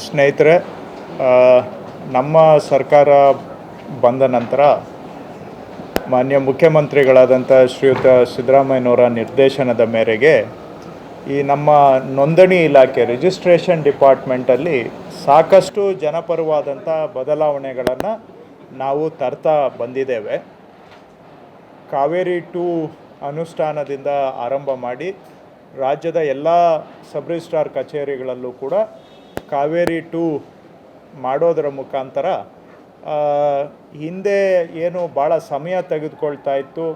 ಸ್ನೇಹಿತರೆ, ನಮ್ಮ ಸರ್ಕಾರ ಬಂದ ನಂತರ ಮಾನ್ಯ ಮುಖ್ಯಮಂತ್ರಿಗಳಾದಂಥ ಶ್ರೀಯುತ ಸಿದ್ದರಾಮಯ್ಯನವರ ನಿರ್ದೇಶನದ ಮೇರೆಗೆ ಈ ನಮ್ಮ ನೋಂದಣಿ ಇಲಾಖೆ ರಿಜಿಸ್ಟ್ರೇಷನ್ ಡಿಪಾರ್ಟ್ಮೆಂಟಲ್ಲಿ ಸಾಕಷ್ಟು ಜನಪರವಾದಂಥ ಬದಲಾವಣೆಗಳನ್ನು ನಾವು ತರ್ತಾ ಬಂದಿದ್ದೇವೆ. ಕಾವೇರಿ 2 ಅನುಷ್ಠಾನದಿಂದ ಆರಂಭ ಮಾಡಿ ರಾಜ್ಯದ ಎಲ್ಲ ಸಬ್ ರಿಜಿಸ್ಟ್ರಾರ್ ಕಚೇರಿಗಳಲ್ಲೂ ಕೂಡ ಕಾವೇರಿ 2 ಮಾಡೋದರ ಮುಖಾಂತರ ಹಿಂದೆ ಏನು ಭಾಳ ಸಮಯ ತೆಗೆದುಕೊಳ್ತಾ ಇತ್ತು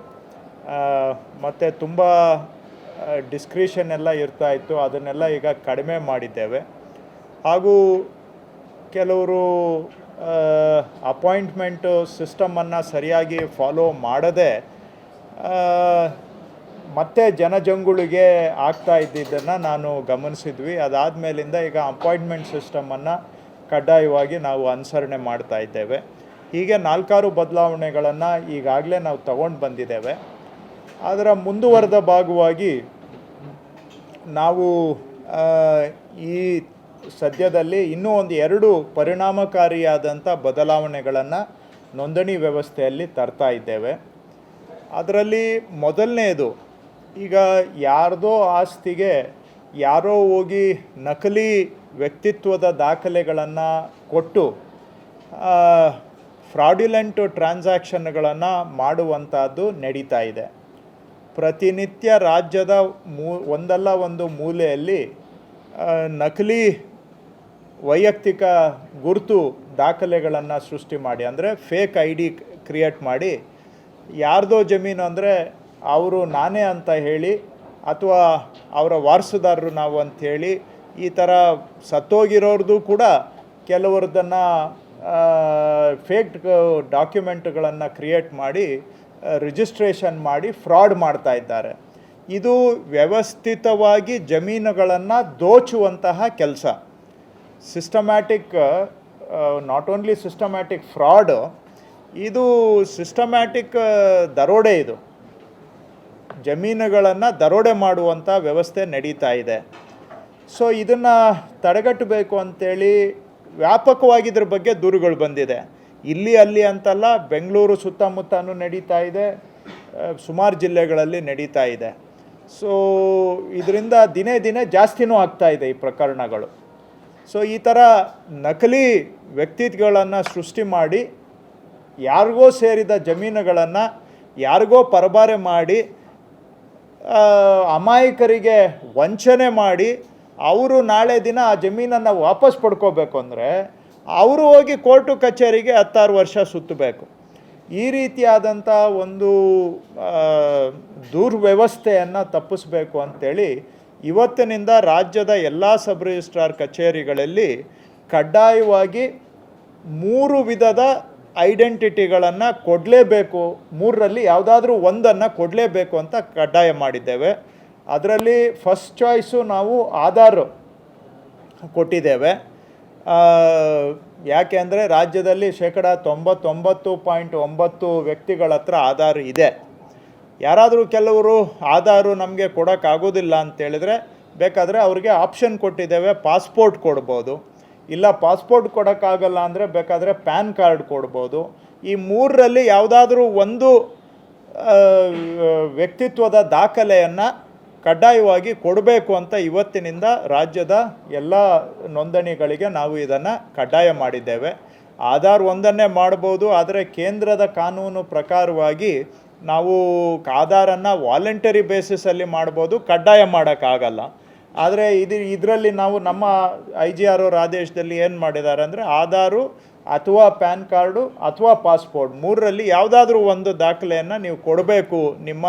ಮತ್ತು ತುಂಬ ಡಿಸ್ಕ್ರಿಷನ್ ಎಲ್ಲ ಇರ್ತಾಯಿತ್ತು, ಅದನ್ನೆಲ್ಲ ಈಗ ಕಡಿಮೆ ಮಾಡಿದ್ದೇವೆ. ಹಾಗೂ ಕೆಲವರು ಅಪಾಯಿಂಟ್ಮೆಂಟು ಸಿಸ್ಟಮನ್ನು ಸರಿಯಾಗಿ ಫಾಲೋ ಮಾಡದೆ ಮತ್ತೆ ಜನಜಂಗುಳಿಗೆ ಆಗ್ತಾ ಇದ್ದಿದ್ದನ್ನು ನಾನು ಗಮನಿಸಿದ್ವಿ. ಅದಾದಮೇಲಿಂದ ಈಗ ಅಪಾಯಿಂಟ್ಮೆಂಟ್ ಸಿಸ್ಟಮನ್ನು ಕಡ್ಡಾಯವಾಗಿ ನಾವು ಅನುಸರಣೆ ಮಾಡ್ತಾ ಇದ್ದೇವೆ. ಹೀಗೆ 4 ಬದಲಾವಣೆಗಳನ್ನು ಈಗಾಗಲೇ ನಾವು ತಗೊಂಡು ಬಂದಿದ್ದೇವೆ. ಅದರ ಮುಂದುವರೆದ ಭಾಗವಾಗಿ ನಾವು ಈ ಸದ್ಯದಲ್ಲಿ ಇನ್ನೂ ಒಂದು 2 ಪರಿಣಾಮಕಾರಿಯಾದಂಥ ಬದಲಾವಣೆಗಳನ್ನು ನೋಂದಣಿ ವ್ಯವಸ್ಥೆಯಲ್ಲಿ ತರ್ತಾ ಇದ್ದೇವೆ. ಅದರಲ್ಲಿ ಮೊದಲನೇದು, ಈಗ ಯಾರ್ದೋ ಆಸ್ತಿಗೆ ಯಾರೋ ಹೋಗಿ ನಕಲಿ ವ್ಯಕ್ತಿತ್ವದ ದಾಖಲೆಗಳನ್ನು ಕೊಟ್ಟು ಫ್ರಾಡ್ಯುಲೆಂಟ್ ಟ್ರಾನ್ಸಾಕ್ಷನ್ಗಳನ್ನು ಮಾಡುವಂಥದ್ದು ನಡೀತಾ ಇದೆ. ಪ್ರತಿನಿತ್ಯ ರಾಜ್ಯದ ಒಂದಲ್ಲ ಒಂದು ಮೂಲೆಯಲ್ಲಿ ನಕಲಿ ವೈಯಕ್ತಿಕ ಗುರುತು ದಾಖಲೆಗಳನ್ನು ಸೃಷ್ಟಿ ಮಾಡಿ, ಅಂದರೆ ಫೇಕ್ ID ಕ್ರಿಯೇಟ್ ಮಾಡಿ, ಯಾರ್ದೋ ಜಮೀನು ಅಂದರೆ ಅವರು ನಾನೇ ಅಂತ ಹೇಳಿ ಅಥವಾ ಅವರ ವಾರಸುದಾರರು ನಾವು ಅಂಥೇಳಿ ಈ ಥರ ಸತ್ತೋಗಿರೋರ್ದು ಕೂಡ ಕೆಲವ್ರದನ್ನು ಫೇಕ್ ಡಾಕ್ಯುಮೆಂಟ್ಗಳನ್ನು ಕ್ರಿಯೇಟ್ ಮಾಡಿ ರಿಜಿಸ್ಟ್ರೇಷನ್ ಮಾಡಿ ಫ್ರಾಡ್ ಮಾಡ್ತಾ ಇದ್ದಾರೆ. ಇದು ವ್ಯವಸ್ಥಿತವಾಗಿ ಜಮೀನುಗಳನ್ನು ದೋಚುವಂತಹ ಕೆಲಸ. Systematic, not only systematic fraud, ಇದು ಸಿಸ್ಟಮ್ಯಾಟಿಕ್ ದರೋಡೆ. ಇದು ಜಮೀನುಗಳನ್ನು ದರೋಡೆ ಮಾಡುವಂಥ ವ್ಯವಸ್ಥೆ ನಡೀತಾ ಇದೆ. ಸೊ ಇದನ್ನು ತಡೆಗಟ್ಟಬೇಕು ಅಂಥೇಳಿ ವ್ಯಾಪಕವಾಗಿ ಇದ್ರ ಬಗ್ಗೆ ದೂರುಗಳು ಬಂದಿದೆ. ಇಲ್ಲಿ ಅಲ್ಲಿ ಅಂತಲ್ಲ, ಬೆಂಗಳೂರು ಸುತ್ತಮುತ್ತನೂ ನಡೀತಾ ಇದೆ, ಸುಮಾರು ಜಿಲ್ಲೆಗಳಲ್ಲಿ ನಡೀತಾ ಇದೆ. ಸೊ ಇದರಿಂದ ದಿನೇ ದಿನೇ ಜಾಸ್ತಿನೂ ಆಗ್ತಾ ಇದೆ ಈ ಪ್ರಕರಣಗಳು. ಸೊ ಈ ಥರ ನಕಲಿ ವ್ಯಕ್ತಿತ್ವಗಳನ್ನು ಸೃಷ್ಟಿ ಮಾಡಿ ಯಾರಿಗೋ ಸೇರಿದ ಜಮೀನುಗಳನ್ನು ಯಾರಿಗೋ ಪರಬಾರೆ ಮಾಡಿ ಅಮಾಯಕರಿಗೆ ವಂಚನೆ ಮಾಡಿ ಅವರು ನಾಳೆ ದಿನ ಆ ಜಮೀನನ್ನು ವಾಪಸ್ ಪಡ್ಕೋಬೇಕು ಅಂದರೆ ಅವರು ಹೋಗಿ ಕೋರ್ಟು ಕಚೇರಿಗೆ 16 ವರ್ಷ ಸುತ್ತಬೇಕು. ಈ ರೀತಿಯಾದಂಥ ಒಂದು ದುರ್ವ್ಯವಸ್ಥೆಯನ್ನು ತಪ್ಪಿಸಬೇಕು ಅಂಥೇಳಿ ಇವತ್ತಿನಿಂದ ರಾಜ್ಯದ ಎಲ್ಲ ಸಬ್ ರಿಜಿಸ್ಟ್ರಾರ್ ಕಚೇರಿಗಳಲ್ಲಿ ಕಡ್ಡಾಯವಾಗಿ 3 ವಿಧದ ಐಡೆಂಟಿಟಿಗಳನ್ನು ಕೊಡಲೇಬೇಕು, 3ರಲ್ಲಿ ಯಾವುದಾದ್ರೂ ಒಂದನ್ನು ಕೊಡಲೇಬೇಕು ಅಂತ ಕಡ್ಡಾಯ ಮಾಡಿದ್ದೇವೆ. ಅದರಲ್ಲಿ ಫಸ್ಟ್ ಚಾಯ್ಸು ನಾವು ಆಧಾರ್ ಕೊಟ್ಟಿದ್ದೇವೆ. ಯಾಕೆ ಅಂದರೆ ರಾಜ್ಯದಲ್ಲಿ 99.9% ವ್ಯಕ್ತಿಗಳ ಹತ್ರ ಆಧಾರ್ ಇದೆ. ಯಾರಾದರೂ ಕೆಲವರು ಆಧಾರು ನಮಗೆ ಕೊಡೋಕ್ಕಾಗೋದಿಲ್ಲ ಅಂತೇಳಿದರೆ ಬೇಕಾದರೆ ಅವ್ರಿಗೆ ಆಪ್ಷನ್ ಕೊಟ್ಟಿದ್ದೇವೆ, ಪಾಸ್ಪೋರ್ಟ್ ಕೊಡ್ಬೋದು, ಇಲ್ಲ ಪಾಸ್ಪೋರ್ಟ್ ಕೊಡೋಕ್ಕಾಗಲ್ಲ ಅಂದರೆ ಬೇಕಾದರೆ ಪ್ಯಾನ್ ಕಾರ್ಡ್ ಕೊಡ್ಬೋದು. ಈ 3ರಲ್ಲಿ ಯಾವುದಾದ್ರೂ ಒಂದು ವ್ಯಕ್ತಿತ್ವದ ದಾಖಲೆಯನ್ನು ಕಡ್ಡಾಯವಾಗಿ ಕೊಡಬೇಕು ಅಂತ ಇವತ್ತಿನಿಂದ ರಾಜ್ಯದ ಎಲ್ಲ ನೋಂದಣಿಗಳಿಗೆ ನಾವು ಇದನ್ನು ಕಡ್ಡಾಯ ಮಾಡಿದ್ದೇವೆ. ಆಧಾರ್ ಒಂದನ್ನೇ ಮಾಡ್ಬೋದು, ಆದರೆ ಕೇಂದ್ರದ ಕಾನೂನು ಪ್ರಕಾರವಾಗಿ ನಾವು ಆಧಾರನ್ನು ವಾಲಂಟರಿ ಬೇಸಿಸಲ್ಲಿ ಮಾಡ್ಬೋದು, ಕಡ್ಡಾಯ ಮಾಡೋಕ್ಕಾಗಲ್ಲ. ಆದರೆ ಇದರಲ್ಲಿ ನಾವು ನಮ್ಮ IGR ಅವ್ರ ಆದೇಶದಲ್ಲಿ ಏನು ಮಾಡಿದ್ದಾರೆ ಅಂದರೆ ಆಧಾರು ಅಥವಾ ಪ್ಯಾನ್ ಕಾರ್ಡು ಅಥವಾ ಪಾಸ್ಪೋರ್ಟ್ 3ರಲ್ಲಿ ಯಾವುದಾದ್ರೂ ಒಂದು ದಾಖಲೆಯನ್ನು ನೀವು ಕೊಡಬೇಕು, ನಿಮ್ಮ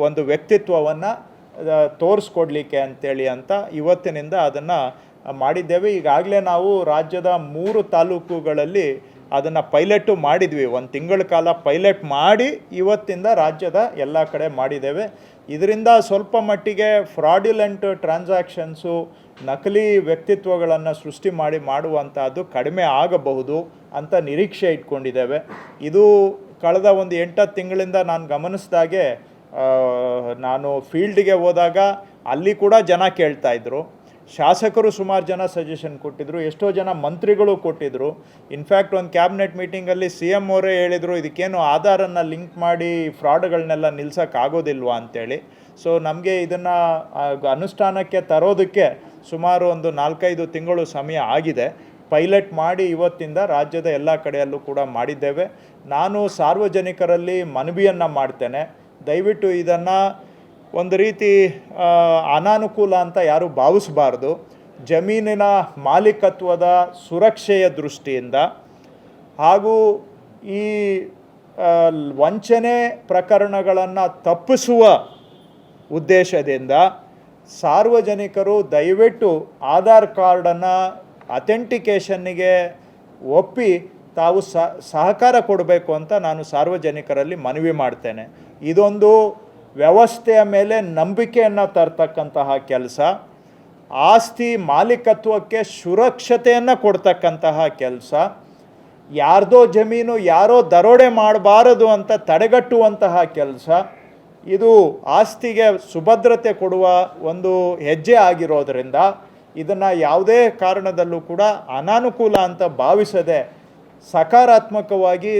ಒಂದು ವ್ಯಕ್ತಿತ್ವವನ್ನು ತೋರಿಸ್ಕೊಡ್ಲಿಕ್ಕೆ ಅಂತೇಳಿ ಅಂತ ಇವತ್ತಿನಿಂದ ಅದನ್ನು ಮಾಡಿದ್ದೇವೆ. ಈಗಾಗಲೇ ನಾವು ರಾಜ್ಯದ 3 ತಾಲೂಕುಗಳಲ್ಲಿ ಅದನ್ನು ಪೈಲಟ್ಟು ಮಾಡಿದ್ವಿ. 1 ತಿಂಗಳ ಕಾಲ ಪೈಲಟ್ ಮಾಡಿ ಇವತ್ತಿಂದ ರಾಜ್ಯದ ಎಲ್ಲ ಕಡೆ ಮಾಡಿದ್ದೇವೆ. ಇದರಿಂದ ಸ್ವಲ್ಪ ಮಟ್ಟಿಗೆ ಫ್ರಾಡ್ಯುಲೆಂಟ್ ಟ್ರಾನ್ಸಾಕ್ಷನ್ಸು, ನಕಲಿ ವ್ಯಕ್ತಿತ್ವಗಳನ್ನು ಸೃಷ್ಟಿ ಮಾಡುವಂಥದ್ದು ಕಡಿಮೆ ಆಗಬಹುದು ಅಂತ ನಿರೀಕ್ಷೆ ಇಟ್ಕೊಂಡಿದ್ದೇವೆ. ಇದು ಕಳೆದ ಒಂದು 8-10 ತಿಂಗಳಿಂದ ನಾನು ಗಮನಿಸಿದಾಗೆ ನಾನು ಫೀಲ್ಡಿಗೆ ಹೋದಾಗ ಅಲ್ಲಿ ಕೂಡ ಜನ ಕೇಳ್ತಾಯಿದ್ರು, ಶಾಸಕರು ಸುಮಾರು ಜನ ಸಜೆಷನ್ ಕೊಟ್ಟಿದ್ದರು, ಎಷ್ಟೋ ಜನ ಮಂತ್ರಿಗಳು ಕೊಟ್ಟಿದ್ದರು. ಇನ್ಫ್ಯಾಕ್ಟ್ ಒಂದು ಕ್ಯಾಬಿನೆಟ್ ಮೀಟಿಂಗಲ್ಲಿ CM ಅವರೇ ಹೇಳಿದರು, ಇದಕ್ಕೇನು ಆಧಾರನ್ನು ಲಿಂಕ್ ಮಾಡಿ ಫ್ರಾಡ್ಗಳನ್ನೆಲ್ಲ ನಿಲ್ಸೋಕ್ಕಾಗೋದಿಲ್ವಾ ಅಂತೇಳಿ. ಸೊ ನಮಗೆ ಇದನ್ನು ಅನುಷ್ಠಾನಕ್ಕೆ ತರೋದಕ್ಕೆ ಸುಮಾರು ಒಂದು 4-5 ತಿಂಗಳು ಸಮಯ ಆಗಿದೆ. ಪೈಲಟ್ ಮಾಡಿ ಇವತ್ತಿಂದ ರಾಜ್ಯದ ಎಲ್ಲ ಕಡೆಯಲ್ಲೂ ಕೂಡ ಮಾಡಿದ್ದೇವೆ. ನಾನು ಸಾರ್ವಜನಿಕರಲ್ಲಿ ಮನವಿಯನ್ನು ಮಾಡ್ತೇನೆ, ದಯವಿಟ್ಟು ಇದನ್ನು ಒಂದು ರೀತಿ ಅನಾನುಕೂಲ ಅಂತ ಯಾರೂ ಭಾವಿಸಬಾರ್ದು. ಜಮೀನಿನ ಮಾಲೀಕತ್ವದ ಸುರಕ್ಷೆಯ ದೃಷ್ಟಿಯಿಂದ ಹಾಗೂ ಈ ವಂಚನೆ ಪ್ರಕರಣಗಳನ್ನು ತಪ್ಪಿಸುವ ಉದ್ದೇಶದಿಂದ ಸಾರ್ವಜನಿಕರು ದಯವಿಟ್ಟು ಆಧಾರ್ ಕಾರ್ಡನ್ನು ಅಥೆಂಟಿಕೇಷನ್ನಿಗೆ ಒಪ್ಪಿ ತಾವು ಸಹಕಾರ ಕೊಡಬೇಕು ಅಂತ ನಾನು ಸಾರ್ವಜನಿಕರಲ್ಲಿ ಮನವಿ ಮಾಡ್ತೇನೆ. ಇದೊಂದು ವ್ಯವಸ್ಥೆಯ ಮೇಲೆ ನಂಬಿಕೆಯನ್ನು ತರ್ತಕ್ಕಂತಹ ಕೆಲಸ, ಆಸ್ತಿ ಮಾಲೀಕತ್ವಕ್ಕೆ ಸುರಕ್ಷತೆಯನ್ನು ಕೊಡ್ತಕ್ಕಂತಹ ಕೆಲಸ, ಯಾರ್ದೋ ಜಮೀನು ಯಾರೋ ದರೋಡೆ ಮಾಡಬಾರದು ಅಂತ ತಡೆಗಟ್ಟುವಂತಹ ಕೆಲಸ. ಇದು ಆಸ್ತಿಗೆ ಸುಭದ್ರತೆ ಕೊಡುವ ಒಂದು ಹೆಜ್ಜೆ ಆಗಿರೋದರಿಂದ ಇದನ್ನು ಯಾವುದೇ ಕಾರಣದಲ್ಲೂ ಕೂಡ ಅನಾನುಕೂಲ ಅಂತ ಭಾವಿಸದೆ ಸಕಾರಾತ್ಮಕವಾಗಿ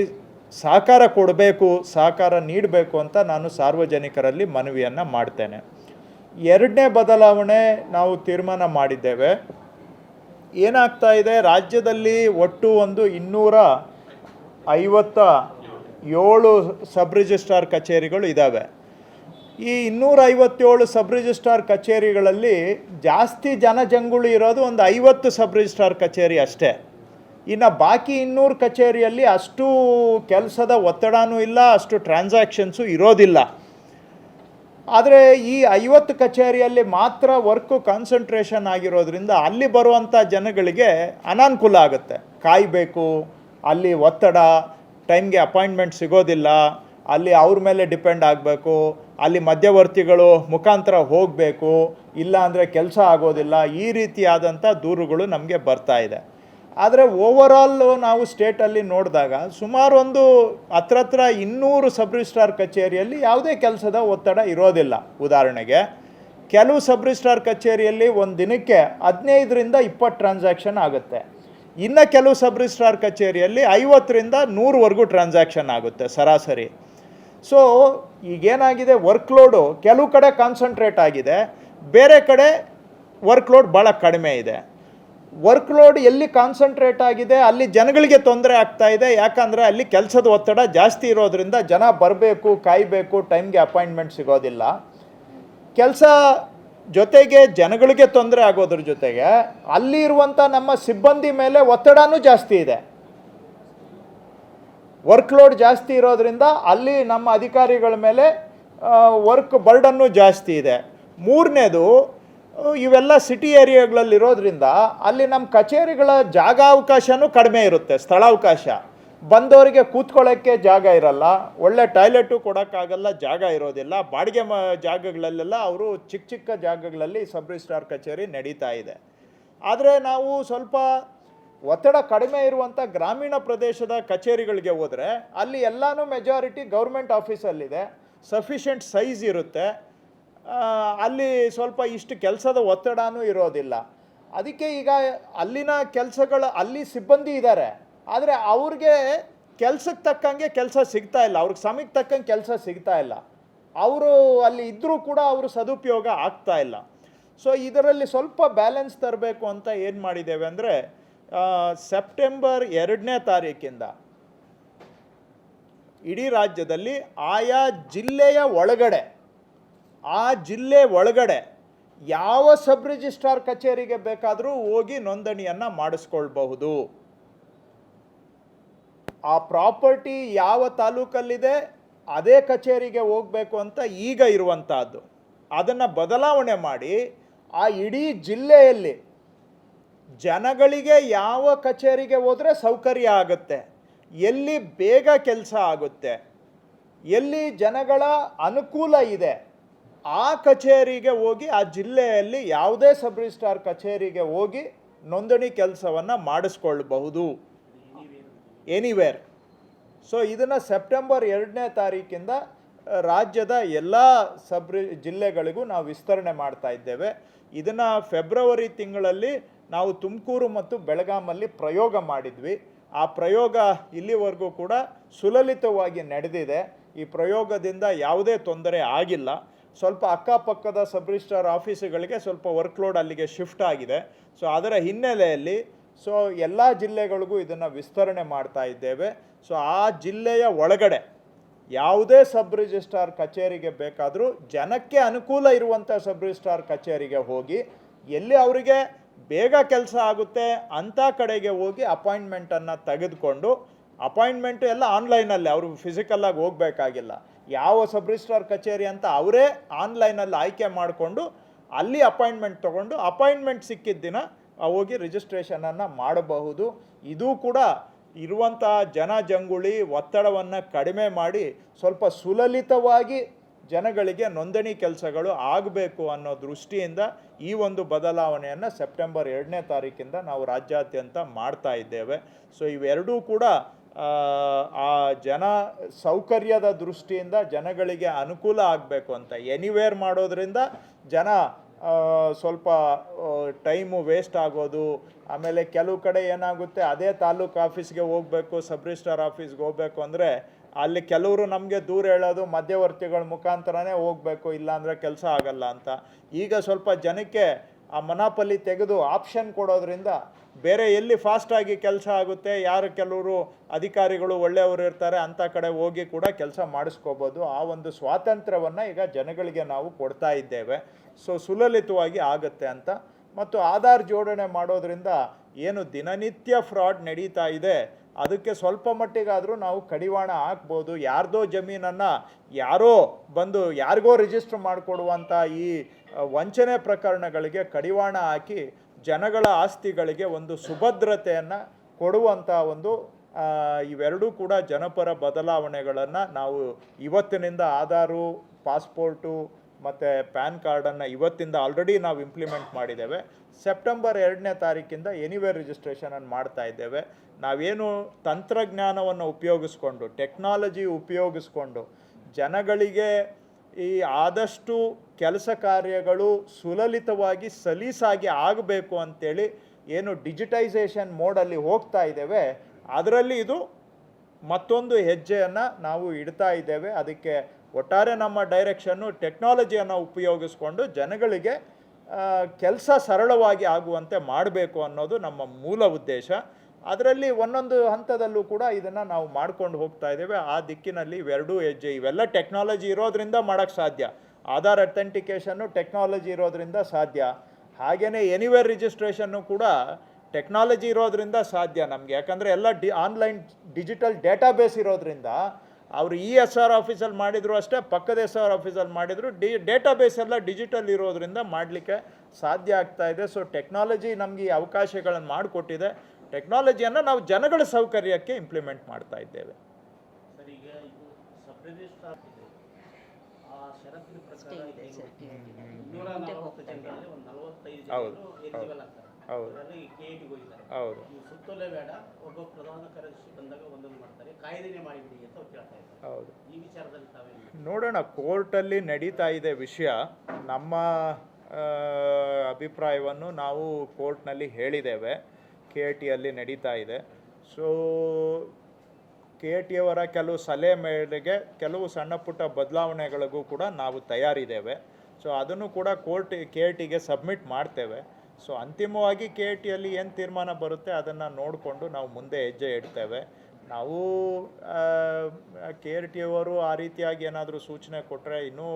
ಸಹಕಾರ ಕೊಡಬೇಕು, ಸಹಕಾರ ನೀಡಬೇಕು ಅಂತ ನಾನು ಸಾರ್ವಜನಿಕರಲ್ಲಿ ಮನವಿಯನ್ನು ಮಾಡ್ತೇನೆ. ಎರಡನೇ ಬದಲಾವಣೆ ನಾವು ತೀರ್ಮಾನ ಮಾಡಿದ್ದೇವೆ. ಏನಾಗ್ತಾ ಇದೆ, ರಾಜ್ಯದಲ್ಲಿ ಒಟ್ಟು ಒಂದು 257 ಸಬ್ ರಿಜಿಸ್ಟ್ರಾರ್ ಕಚೇರಿಗಳು ಇದ್ದಾವೆ. ಈ 257 ಸಬ್ ರಿಜಿಸ್ಟ್ರಾರ್ ಕಚೇರಿಗಳಲ್ಲಿ ಜಾಸ್ತಿ ಜನಜಂಗುಳಿ ಇರೋದು ಒಂದು 50 ಸಬ್ ರಿಜಿಸ್ಟ್ರಾರ್ ಕಚೇರಿ ಅಷ್ಟೇ. ಇನ್ನು ಬಾಕಿ 200 ಕಚೇರಿಯಲ್ಲಿ ಅಷ್ಟು ಕೆಲಸದ ಒತ್ತಡನೂ ಇಲ್ಲ, ಅಷ್ಟು ಟ್ರಾನ್ಸಾಕ್ಷನ್ಸು ಇರೋದಿಲ್ಲ. ಆದರೆ ಈ 50 ಕಚೇರಿಯಲ್ಲಿ ಮಾತ್ರ ವರ್ಕು ಕಾನ್ಸಂಟ್ರೇಷನ್ ಆಗಿರೋದ್ರಿಂದ ಅಲ್ಲಿ ಬರುವಂಥ ಜನಗಳಿಗೆ ಅನಾನುಕೂಲ ಆಗುತ್ತೆ. ಕಾಯಬೇಕು, ಅಲ್ಲಿ ಒತ್ತಡ, ಟೈಮ್ಗೆ ಅಪಾಯಿಂಟ್ಮೆಂಟ್ ಸಿಗೋದಿಲ್ಲ, ಅಲ್ಲಿ ಅವ್ರ ಮೇಲೆ ಡಿಪೆಂಡ್ ಆಗಬೇಕು, ಅಲ್ಲಿ ಮಧ್ಯವರ್ತಿಗಳು ಮುಖಾಂತರ ಹೋಗಬೇಕು, ಇಲ್ಲ ಅಂದರೆ ಕೆಲಸ ಆಗೋದಿಲ್ಲ. ಈ ರೀತಿಯಾದಂಥ ದೂರುಗಳು ನಮಗೆ ಬರ್ತಾ ಇದೆ. ಆದರೆ ಓವರಾಲ್ ನಾವು ಸ್ಟೇಟಲ್ಲಿ ನೋಡಿದಾಗ ಸುಮಾರು ಒಂದು ಹತ್ರ 200 ಸಬ್ ರಿಜಿಸ್ಟ್ರಾರ್ ಕಚೇರಿಯಲ್ಲಿ ಯಾವುದೇ ಕೆಲಸದ ಒತ್ತಡ ಇರೋದಿಲ್ಲ. ಉದಾಹರಣೆಗೆ ಕೆಲವು ಸಬ್ ರಿಜಿಸ್ಟ್ರಾರ್ ಕಚೇರಿಯಲ್ಲಿ ಒಂದು ದಿನಕ್ಕೆ 15ರಿಂದ 20 ಟ್ರಾನ್ಸಾಕ್ಷನ್ ಆಗುತ್ತೆ. ಇನ್ನು ಕೆಲವು ಸಬ್ ರಿಜಿಸ್ಟ್ರಾರ್ ಕಚೇರಿಯಲ್ಲಿ 50ರಿಂದ 100ವರೆಗೂ ಟ್ರಾನ್ಸಾಕ್ಷನ್ ಆಗುತ್ತೆ ಸರಾಸರಿ. ಸೊ ಈಗೇನಾಗಿದೆ, ವರ್ಕ್ಲೋಡು ಕೆಲವು ಕಡೆ ಕಾನ್ಸಂಟ್ರೇಟ್ ಆಗಿದೆ, ಬೇರೆ ಕಡೆ ವರ್ಕ್ಲೋಡ್ ಭಾಳ ಕಡಿಮೆ ಇದೆ. ವರ್ಕ್ಲೋಡ್ ಎಲ್ಲಿ ಕಾನ್ಸಂಟ್ರೇಟ್ ಆಗಿದೆ ಅಲ್ಲಿ ಜನಗಳಿಗೆ ತೊಂದರೆ ಆಗ್ತಾ ಇದೆ. ಯಾಕಂದರೆ ಅಲ್ಲಿ ಕೆಲಸದ ಒತ್ತಡ ಜಾಸ್ತಿ ಇರೋದ್ರಿಂದ ಜನ ಬರಬೇಕು, ಕಾಯಬೇಕು, ಟೈಮ್ಗೆ ಅಪಾಯಿಂಟ್ಮೆಂಟ್ ಸಿಗೋದಿಲ್ಲ. ಕೆಲಸ ಜೊತೆಗೆ ಜನಗಳಿಗೆ ತೊಂದರೆ ಆಗೋದ್ರ ಜೊತೆಗೆ ಅಲ್ಲಿ ಇರುವಂಥ ನಮ್ಮ ಸಿಬ್ಬಂದಿ ಮೇಲೆ ಒತ್ತಡನೂ ಜಾಸ್ತಿ ಇದೆ. ವರ್ಕ್ಲೋಡ್ ಜಾಸ್ತಿ ಇರೋದ್ರಿಂದ ಅಲ್ಲಿ ನಮ್ಮ ಅಧಿಕಾರಿಗಳ ಮೇಲೆ ವರ್ಕ್ ಬರ್ಡನ್ನು ಜಾಸ್ತಿ ಇದೆ. ಮೂರನೇದು, ಇವೆಲ್ಲ ಸಿಟಿ ಏರಿಯಾಗಳಲ್ಲಿರೋದ್ರಿಂದ ಅಲ್ಲಿ ನಮ್ಮ ಕಚೇರಿಗಳ ಜಾಗಾವಕಾಶನೂ ಕಡಿಮೆ ಇರುತ್ತೆ, ಸ್ಥಳಾವಕಾಶ. ಬಂದವರಿಗೆ ಕೂತ್ಕೊಳ್ಳೋಕ್ಕೆ ಜಾಗ ಇರಲ್ಲ, ಒಳ್ಳೆ ಟಾಯ್ಲೆಟು ಕೊಡೋಕ್ಕಾಗಲ್ಲ, ಜಾಗ ಇರೋದಿಲ್ಲ. ಬಾಡಿಗೆ ಜಾಗಗಳಲ್ಲೆಲ್ಲ ಅವರು ಚಿಕ್ಕ ಚಿಕ್ಕ ಜಾಗಗಳಲ್ಲಿ ಸಬ್ ರಿಜಿಸ್ಟ್ರಾರ್ ಕಚೇರಿ ನಡೀತಾ ಇದೆ. ಆದರೆ ನಾವು ಸ್ವಲ್ಪ ಒತ್ತಡ ಕಡಿಮೆ ಇರುವಂಥ ಗ್ರಾಮೀಣ ಪ್ರದೇಶದ ಕಚೇರಿಗಳಿಗೆ ಹೋದರೆ ಅಲ್ಲಿ ಎಲ್ಲನೂ ಮೆಜಾರಿಟಿ ಗೌರ್ಮೆಂಟ್ ಆಫೀಸಲ್ಲಿದೆ, ಸಫಿಷಿಯೆಂಟ್ ಸೈಜ್ ಇರುತ್ತೆ, ಅಲ್ಲಿ ಸ್ವಲ್ಪ ಇಷ್ಟು ಕೆಲಸದ ಒತ್ತಡನೂ ಇರೋದಿಲ್ಲ. ಅದಕ್ಕೆ ಈಗ ಅಲ್ಲಿನ ಕೆಲಸಗಳು ಅಲ್ಲಿ ಸಿಬ್ಬಂದಿ ಇದ್ದಾರೆ, ಆದರೆ ಅವ್ರಿಗೆ ಕೆಲಸಕ್ಕೆ ತಕ್ಕಂಗೆ ಕೆಲಸ ಸಿಗ್ತಾ ಇಲ್ಲ, ಅವ್ರಿಗೆ ಸಮಯಕ್ಕೆ ತಕ್ಕಂಗೆ ಕೆಲಸ ಸಿಗ್ತಾ ಇಲ್ಲ. ಅವರು ಅಲ್ಲಿ ಇದ್ದರೂ ಕೂಡ ಅವರು ಸದುಪಯೋಗ ಆಗ್ತಾ ಇಲ್ಲ. ಸೊ ಇದರಲ್ಲಿ ಸ್ವಲ್ಪ ಬ್ಯಾಲೆನ್ಸ್ ತರಬೇಕು ಅಂತ ಏನು ಮಾಡಿದ್ದೇವೆ ಅಂದರೆ, ಸೆಪ್ಟೆಂಬರ್ 2ನೇ ತಾರೀಕಿಂದ ಇಡೀ ರಾಜ್ಯದಲ್ಲಿ ಆಯಾ ಜಿಲ್ಲೆಯ ಒಳಗಡೆ, ಆ ಜಿಲ್ಲೆ ಒಳಗಡೆ ಯಾವ ಸಬ್ ರಿಜಿಸ್ಟ್ರಾರ್ ಕಚೇರಿಗೆ ಬೇಕಾದರೂ ಹೋಗಿ ನೋಂದಣಿಯನ್ನು ಮಾಡಿಸ್ಕೊಳ್ಬಹುದು. ಆ ಪ್ರಾಪರ್ಟಿ ಯಾವ ತಾಲೂಕಲ್ಲಿದೆ ಅದೇ ಕಚೇರಿಗೆ ಹೋಗಬೇಕು ಅಂತ ಈಗ ಇರುವಂತಹದ್ದು. ಅದನ್ನು ಬದಲಾವಣೆ ಮಾಡಿ ಆ ಇಡೀ ಜಿಲ್ಲೆಯಲ್ಲಿ ಜನಗಳಿಗೆ ಯಾವ ಕಚೇರಿಗೆ ಹೋದರೆ ಸೌಕರ್ಯ ಆಗುತ್ತೆ, ಎಲ್ಲಿ ಬೇಗ ಕೆಲಸ ಆಗುತ್ತೆ, ಎಲ್ಲಿ ಜನಗಳ ಅನುಕೂಲ ಇದೆ ಆ ಕಚೇರಿಗೆ ಹೋಗಿ, ಆ ಜಿಲ್ಲೆಯಲ್ಲಿ ಯಾವುದೇ ಸಬ್ ರಿಜಿಸ್ಟ್ರಾರ್ ಕಚೇರಿಗೆ ಹೋಗಿ ನೋಂದಣಿ ಕೆಲಸವನ್ನು ಮಾಡಿಸ್ಕೊಳ್ಬಹುದು, ಎನಿವೇರ್. ಸೊ ಇದನ್ನು ಸೆಪ್ಟೆಂಬರ್ 2ನೇ ತಾರೀಕಿಂದ ರಾಜ್ಯದ ಎಲ್ಲ ಜಿಲ್ಲೆಗಳಿಗೂ ನಾವು ವಿಸ್ತರಣೆ ಮಾಡ್ತಾ ಇದ್ದೇವೆ. ಇದನ್ನು ಫೆಬ್ರವರಿ ತಿಂಗಳಲ್ಲಿ ನಾವು ತುಮಕೂರು ಮತ್ತು ಬೆಳಗಾಮಲ್ಲಿ ಪ್ರಯೋಗ ಮಾಡಿದ್ವಿ. ಆ ಪ್ರಯೋಗ ಇಲ್ಲಿವರೆಗೂ ಕೂಡ ಸುಲಲಿತವಾಗಿ ನಡೆದಿದೆ. ಈ ಪ್ರಯೋಗದಿಂದ ಯಾವುದೇ ತೊಂದರೆ ಆಗಿಲ್ಲ. ಸ್ವಲ್ಪ ಅಕ್ಕಪಕ್ಕದ ಸಬ್ ರಿಜಿಸ್ಟ್ರಾರ್ ಆಫೀಸುಗಳಿಗೆ ಸ್ವಲ್ಪ ವರ್ಕ್ಲೋಡ್ ಅಲ್ಲಿಗೆ ಶಿಫ್ಟ್ ಆಗಿದೆ. ಸೊ ಅದರ ಹಿನ್ನೆಲೆಯಲ್ಲಿ ಎಲ್ಲ ಜಿಲ್ಲೆಗಳಿಗೂ ಇದನ್ನು ವಿಸ್ತರಣೆ ಮಾಡ್ತಾ ಇದ್ದೇವೆ. ಸೊ ಆ ಜಿಲ್ಲೆಯ ಒಳಗಡೆ ಯಾವುದೇ ಸಬ್ ರಿಜಿಸ್ಟ್ರಾರ್ ಕಚೇರಿಗೆ ಬೇಕಾದರೂ ಜನಕ್ಕೆ ಅನುಕೂಲ ಇರುವಂಥ ಸಬ್ ರಿಜಿಸ್ಟ್ರಾರ್ ಕಚೇರಿಗೆ ಹೋಗಿ ಎಲ್ಲಿ ಅವರಿಗೆ ಬೇಗ ಕೆಲಸ ಆಗುತ್ತೆ ಅಂಥ ಕಡೆಗೆ ಹೋಗಿ ಅಪಾಯಿಂಟ್ಮೆಂಟನ್ನು ತೆಗೆದುಕೊಂಡು, ಅಪಾಯಿಂಟ್ಮೆಂಟು ಎಲ್ಲ ಆನ್ಲೈನಲ್ಲಿ, ಅವರು ಫಿಸಿಕಲ್ಲಾಗಿ ಹೋಗಬೇಕಾಗಿಲ್ಲ. ಯಾವ ಸಬ್ ರಿಜಿಸ್ಟ್ರಾರ್ ಕಚೇರಿ ಅಂತ ಅವರೇ ಆನ್ಲೈನಲ್ಲಿ ಆಯ್ಕೆ ಮಾಡಿಕೊಂಡು ಅಲ್ಲಿ ಅಪಾಯಿಂಟ್ಮೆಂಟ್ ತೊಗೊಂಡು ಅಪಾಯಿಂಟ್ಮೆಂಟ್ ಸಿಕ್ಕಿದ ದಿನ ಹೋಗಿ ರಿಜಿಸ್ಟ್ರೇಷನನ್ನು ಮಾಡಬಹುದು. ಇದು ಕೂಡ ಇರುವಂಥ ಜನಜಂಗುಳಿ ಒತ್ತಡವನ್ನು ಕಡಿಮೆ ಮಾಡಿ ಸ್ವಲ್ಪ ಸುಲಲಿತವಾಗಿ ಜನಗಳಿಗೆ ನೋಂದಣಿ ಕೆಲಸಗಳು ಆಗಬೇಕು ಅನ್ನೋ ದೃಷ್ಟಿಯಿಂದ ಈ ಒಂದು ಬದಲಾವಣೆಯನ್ನು ಸೆಪ್ಟೆಂಬರ್ 2ನೇ ತಾರೀಕಿಂದ ನಾವು ರಾಜ್ಯಾದ್ಯಂತ ಮಾಡ್ತಾ ಇದ್ದೇವೆ. ಸೊ ಇವೆರಡೂ ಕೂಡ ಆ ಜನ ಸೌಕರ್ಯದ ದೃಷ್ಟಿಯಿಂದ ಜನಗಳಿಗೆ ಅನುಕೂಲ ಆಗಬೇಕು ಅಂತ. ಎನಿವೇರ್ ಮಾಡೋದ್ರಿಂದ ಜನ ಸ್ವಲ್ಪ ಟೈಮು ವೇಸ್ಟ್ ಆಗೋದು, ಆಮೇಲೆ ಕೆಲವು ಕಡೆ ಏನಾಗುತ್ತೆ, ಅದೇ ತಾಲೂಕು ಆಫೀಸ್ಗೆ ಹೋಗಬೇಕು, ಸಬ್ ರಿಜಿಸ್ಟ್ರಾರ್ ಆಫೀಸ್ಗೆ ಹೋಗಬೇಕು ಅಂದರೆ ಅಲ್ಲಿ ಕೆಲವರು ನಮಗೆ ದೂರ ಹೇಳೋದು ಮಧ್ಯವರ್ತಿಗಳ ಮುಖಾಂತರನೇ ಹೋಗಬೇಕು, ಇಲ್ಲಾಂದರೆ ಕೆಲಸ ಆಗಲ್ಲ ಅಂತ. ಈಗ ಸ್ವಲ್ಪ ಜನಕ್ಕೆ ಆ ಮನಾಪಲಿ ತೆಗೆದು ಆಪ್ಷನ್ ಕೊಡೋದ್ರಿಂದ ಬೇರೆ ಎಲ್ಲಿ ಫಾಸ್ಟಾಗಿ ಕೆಲಸ ಆಗುತ್ತೆ, ಯಾರು ಕೆಲವರು ಅಧಿಕಾರಿಗಳು ಒಳ್ಳೆಯವರು ಇರ್ತಾರೆ ಅಂಥ ಕಡೆ ಹೋಗಿ ಕೂಡ ಕೆಲಸ ಮಾಡಿಸ್ಕೋಬೋದು. ಆ ಒಂದು ಸ್ವಾತಂತ್ರ್ಯವನ್ನು ಈಗ ಜನಗಳಿಗೆ ನಾವು ಕೊಡ್ತಾ ಇದ್ದೇವೆ. ಸೊ ಸುಲಲಿತವಾಗಿ ಆಗುತ್ತೆ ಅಂತ. ಮತ್ತು ಆಧಾರ್ ಜೋಡಣೆ ಮಾಡೋದ್ರಿಂದ ಏನು ದಿನನಿತ್ಯ ಫ್ರಾಡ್ ನಡೀತಾ ಇದೆ ಅದಕ್ಕೆ ಸ್ವಲ್ಪ ಮಟ್ಟಿಗಾದರೂ ನಾವು ಕಡಿವಾಣ ಹಾಕ್ಬೋದು. ಯಾರ್ದೋ ಜಮೀನನ್ನು ಯಾರೋ ಬಂದು ಯಾರಿಗೋ ರಿಜಿಸ್ಟರ್ ಮಾಡಿಕೊಡುವಂಥ ಈ ವಂಚನೆ ಪ್ರಕರಣಗಳಿಗೆ ಕಡಿವಾಣ ಹಾಕಿ ಜನಗಳ ಆಸ್ತಿಗಳಿಗೆ ಒಂದು ಸುಭದ್ರತೆಯನ್ನು ಕೊಡುವಂಥ ಒಂದು ಇವೆರಡೂ ಕೂಡ ಜನಪರ ಬದಲಾವಣೆಗಳನ್ನು ನಾವು ಇವತ್ತಿನಿಂದ ಆಧಾರು, ಪಾಸ್ಪೋರ್ಟು ಮತ್ತು ಪ್ಯಾನ್ ಕಾರ್ಡನ್ನು ಇವತ್ತಿಂದ ಆಲ್ರೆಡಿ ನಾವು ಇಂಪ್ಲಿಮೆಂಟ್ ಮಾಡಿದ್ದೇವೆ. ಸೆಪ್ಟೆಂಬರ್ 2ನೇ ತಾರೀಕಿಂದ ಎನಿವೇರ್ ರಿಜಿಸ್ಟ್ರೇಷನನ್ನು ಮಾಡ್ತಾ ಇದ್ದೇವೆ. ನಾವೇನು ತಂತ್ರಜ್ಞಾನವನ್ನು ಉಪಯೋಗಿಸ್ಕೊಂಡು, ಟೆಕ್ನಾಲಜಿ ಉಪಯೋಗಿಸ್ಕೊಂಡು ಜನಗಳಿಗೆ ಈ ಆದಷ್ಟು ಕೆಲಸ ಕಾರ್ಯಗಳು ಸುಲಲಿತವಾಗಿ ಸಲೀಸಾಗಿ ಆಗಬೇಕು ಅಂಥೇಳಿ ಏನು ಡಿಜಿಟೈಸೇಷನ್ ಮೋಡಲ್ಲಿ ಹೋಗ್ತಾ ಇದ್ದೇವೆ, ಅದರಲ್ಲಿ ಇದು ಮತ್ತೊಂದು ಹೆಜ್ಜೆಯನ್ನು ನಾವು ಇಡ್ತಾ ಇದ್ದೇವೆ. ಅದಕ್ಕೆ ಒಟ್ಟಾರೆ ನಮ್ಮ ಡೈರೆಕ್ಷನ್ನು ಟೆಕ್ನಾಲಜಿಯನ್ನು ಉಪಯೋಗಿಸ್ಕೊಂಡು ಜನಗಳಿಗೆ ಕೆಲಸ ಸರಳವಾಗಿ ಆಗುವಂತೆ ಮಾಡಬೇಕು ಅನ್ನೋದು ನಮ್ಮ ಮೂಲ ಉದ್ದೇಶ. ಅದರಲ್ಲಿ ಒಂದೊಂದು ಹಂತದಲ್ಲೂ ಕೂಡ ಇದನ್ನು ನಾವು ಮಾಡ್ಕೊಂಡು ಹೋಗ್ತಾ ಇದ್ದೇವೆ. ಆ ದಿಕ್ಕಿನಲ್ಲಿ ಇವೆರಡೂ ಹೆಜ್ಜೆ, ಇವೆಲ್ಲ ಟೆಕ್ನಾಲಜಿ ಇರೋದ್ರಿಂದ ಮಾಡೋಕ್ಕೆ ಸಾಧ್ಯ. ಆಧಾರ್ ಅಥೆಂಟಿಕೇಷನ್ನು ಟೆಕ್ನಾಲಜಿ ಇರೋದ್ರಿಂದ ಸಾಧ್ಯ. ಹಾಗೆಯೇ ಎನಿವೇರ್ ರಿಜಿಸ್ಟ್ರೇಷನ್ನು ಕೂಡ ಟೆಕ್ನಾಲಜಿ ಇರೋದ್ರಿಂದ ಸಾಧ್ಯ ನಮಗೆ. ಯಾಕಂದರೆ ಎಲ್ಲ ಆನ್ಲೈನ್ ಡಿಜಿಟಲ್ ಡೇಟಾಬೇಸ್ ಇರೋದ್ರಿಂದ ಅವರು ESR ಆಫೀಸಲ್ಲಿ ಮಾಡಿದ್ರು ಅಷ್ಟೇ, ಪಕ್ಕದ SR ಆಫೀಸಲ್ಲಿ ಮಾಡಿದ್ರು, ಡೇಟಾಬೇಸ್ ಎಲ್ಲ ಡಿಜಿಟಲ್ ಇರೋದ್ರಿಂದ ಮಾಡಲಿಕ್ಕೆ ಸಾಧ್ಯ ಆಗ್ತಾ ಇದೆ. ಸೊ ಟೆಕ್ನಾಲಜಿ ನಮಗೆ ಈ ಅವಕಾಶಗಳನ್ನು ಮಾಡಿಕೊಟ್ಟಿದೆ. ಟೆಕ್ನಾಲಜಿಯನ್ನು ನಾವು ಜನಗಳ ಸೌಕರ್ಯಕ್ಕೆ ಇಂಪ್ಲಿಮೆಂಟ್ ಮಾಡ್ತಾ ಇದ್ದೇವೆ. ಹೌದು ಹೌದು ಹೌದು. ಸುತ್ತಲೇ ಬೇಡ, ಒಬ್ಬ ಪ್ರಧಾನ ಕಾರ್ಯದರ್ಶಿ ಬಂದಾಗ ಒಂದೊಂದು ಮಾಡ್ತಾರೆ, ಕಾಯ್ದೆನೇ ಮಾಡಿಬಿಡಿ ಅಂತ ಕೇಳ್ತಾ ಇದ್ದಾರೆ. ಹೌದು, ಈ ವಿಚಾರದಲ್ಲಿ ತಾವೇನು ನೋಡೋಣ. ಕೋರ್ಟಲ್ಲಿ ನಡೀತಾ ಇದೆ ವಿಷಯ. ನಮ್ಮ ಅಭಿಪ್ರಾಯವನ್ನು ನಾವು ಕೋರ್ಟ್ನಲ್ಲಿ ಹೇಳಿದ್ದೇವೆ. KITಯಲ್ಲಿ ನಡೀತಾ ಇದೆ. ಸೊ KITಯವರ ಕೆಲವು ಸಲಹೆ ಮೇರೆಗೆ ಕೆಲವು ಸಣ್ಣ ಪುಟ್ಟ ಬದಲಾವಣೆಗಳಿಗೂ ಕೂಡ ನಾವು ತಯಾರಿದ್ದೇವೆ. ಸೊ ಅದನ್ನು ಕೂಡ KITಗೆ ಸಬ್ಮಿಟ್ ಮಾಡ್ತೇವೆ. ಸೊ ಅಂತಿಮವಾಗಿ KITಯಲ್ಲಿ ಏನು ತೀರ್ಮಾನ ಬರುತ್ತೆ ಅದನ್ನು ನೋಡಿಕೊಂಡು ನಾವು ಮುಂದೆ ಹೆಜ್ಜೆ ಇಡ್ತೇವೆ. ನಾವು KITಯವರು ಆ ರೀತಿಯಾಗಿ ಏನಾದರೂ ಸೂಚನೆ ಕೊಟ್ಟರೆ ಇನ್ನೂ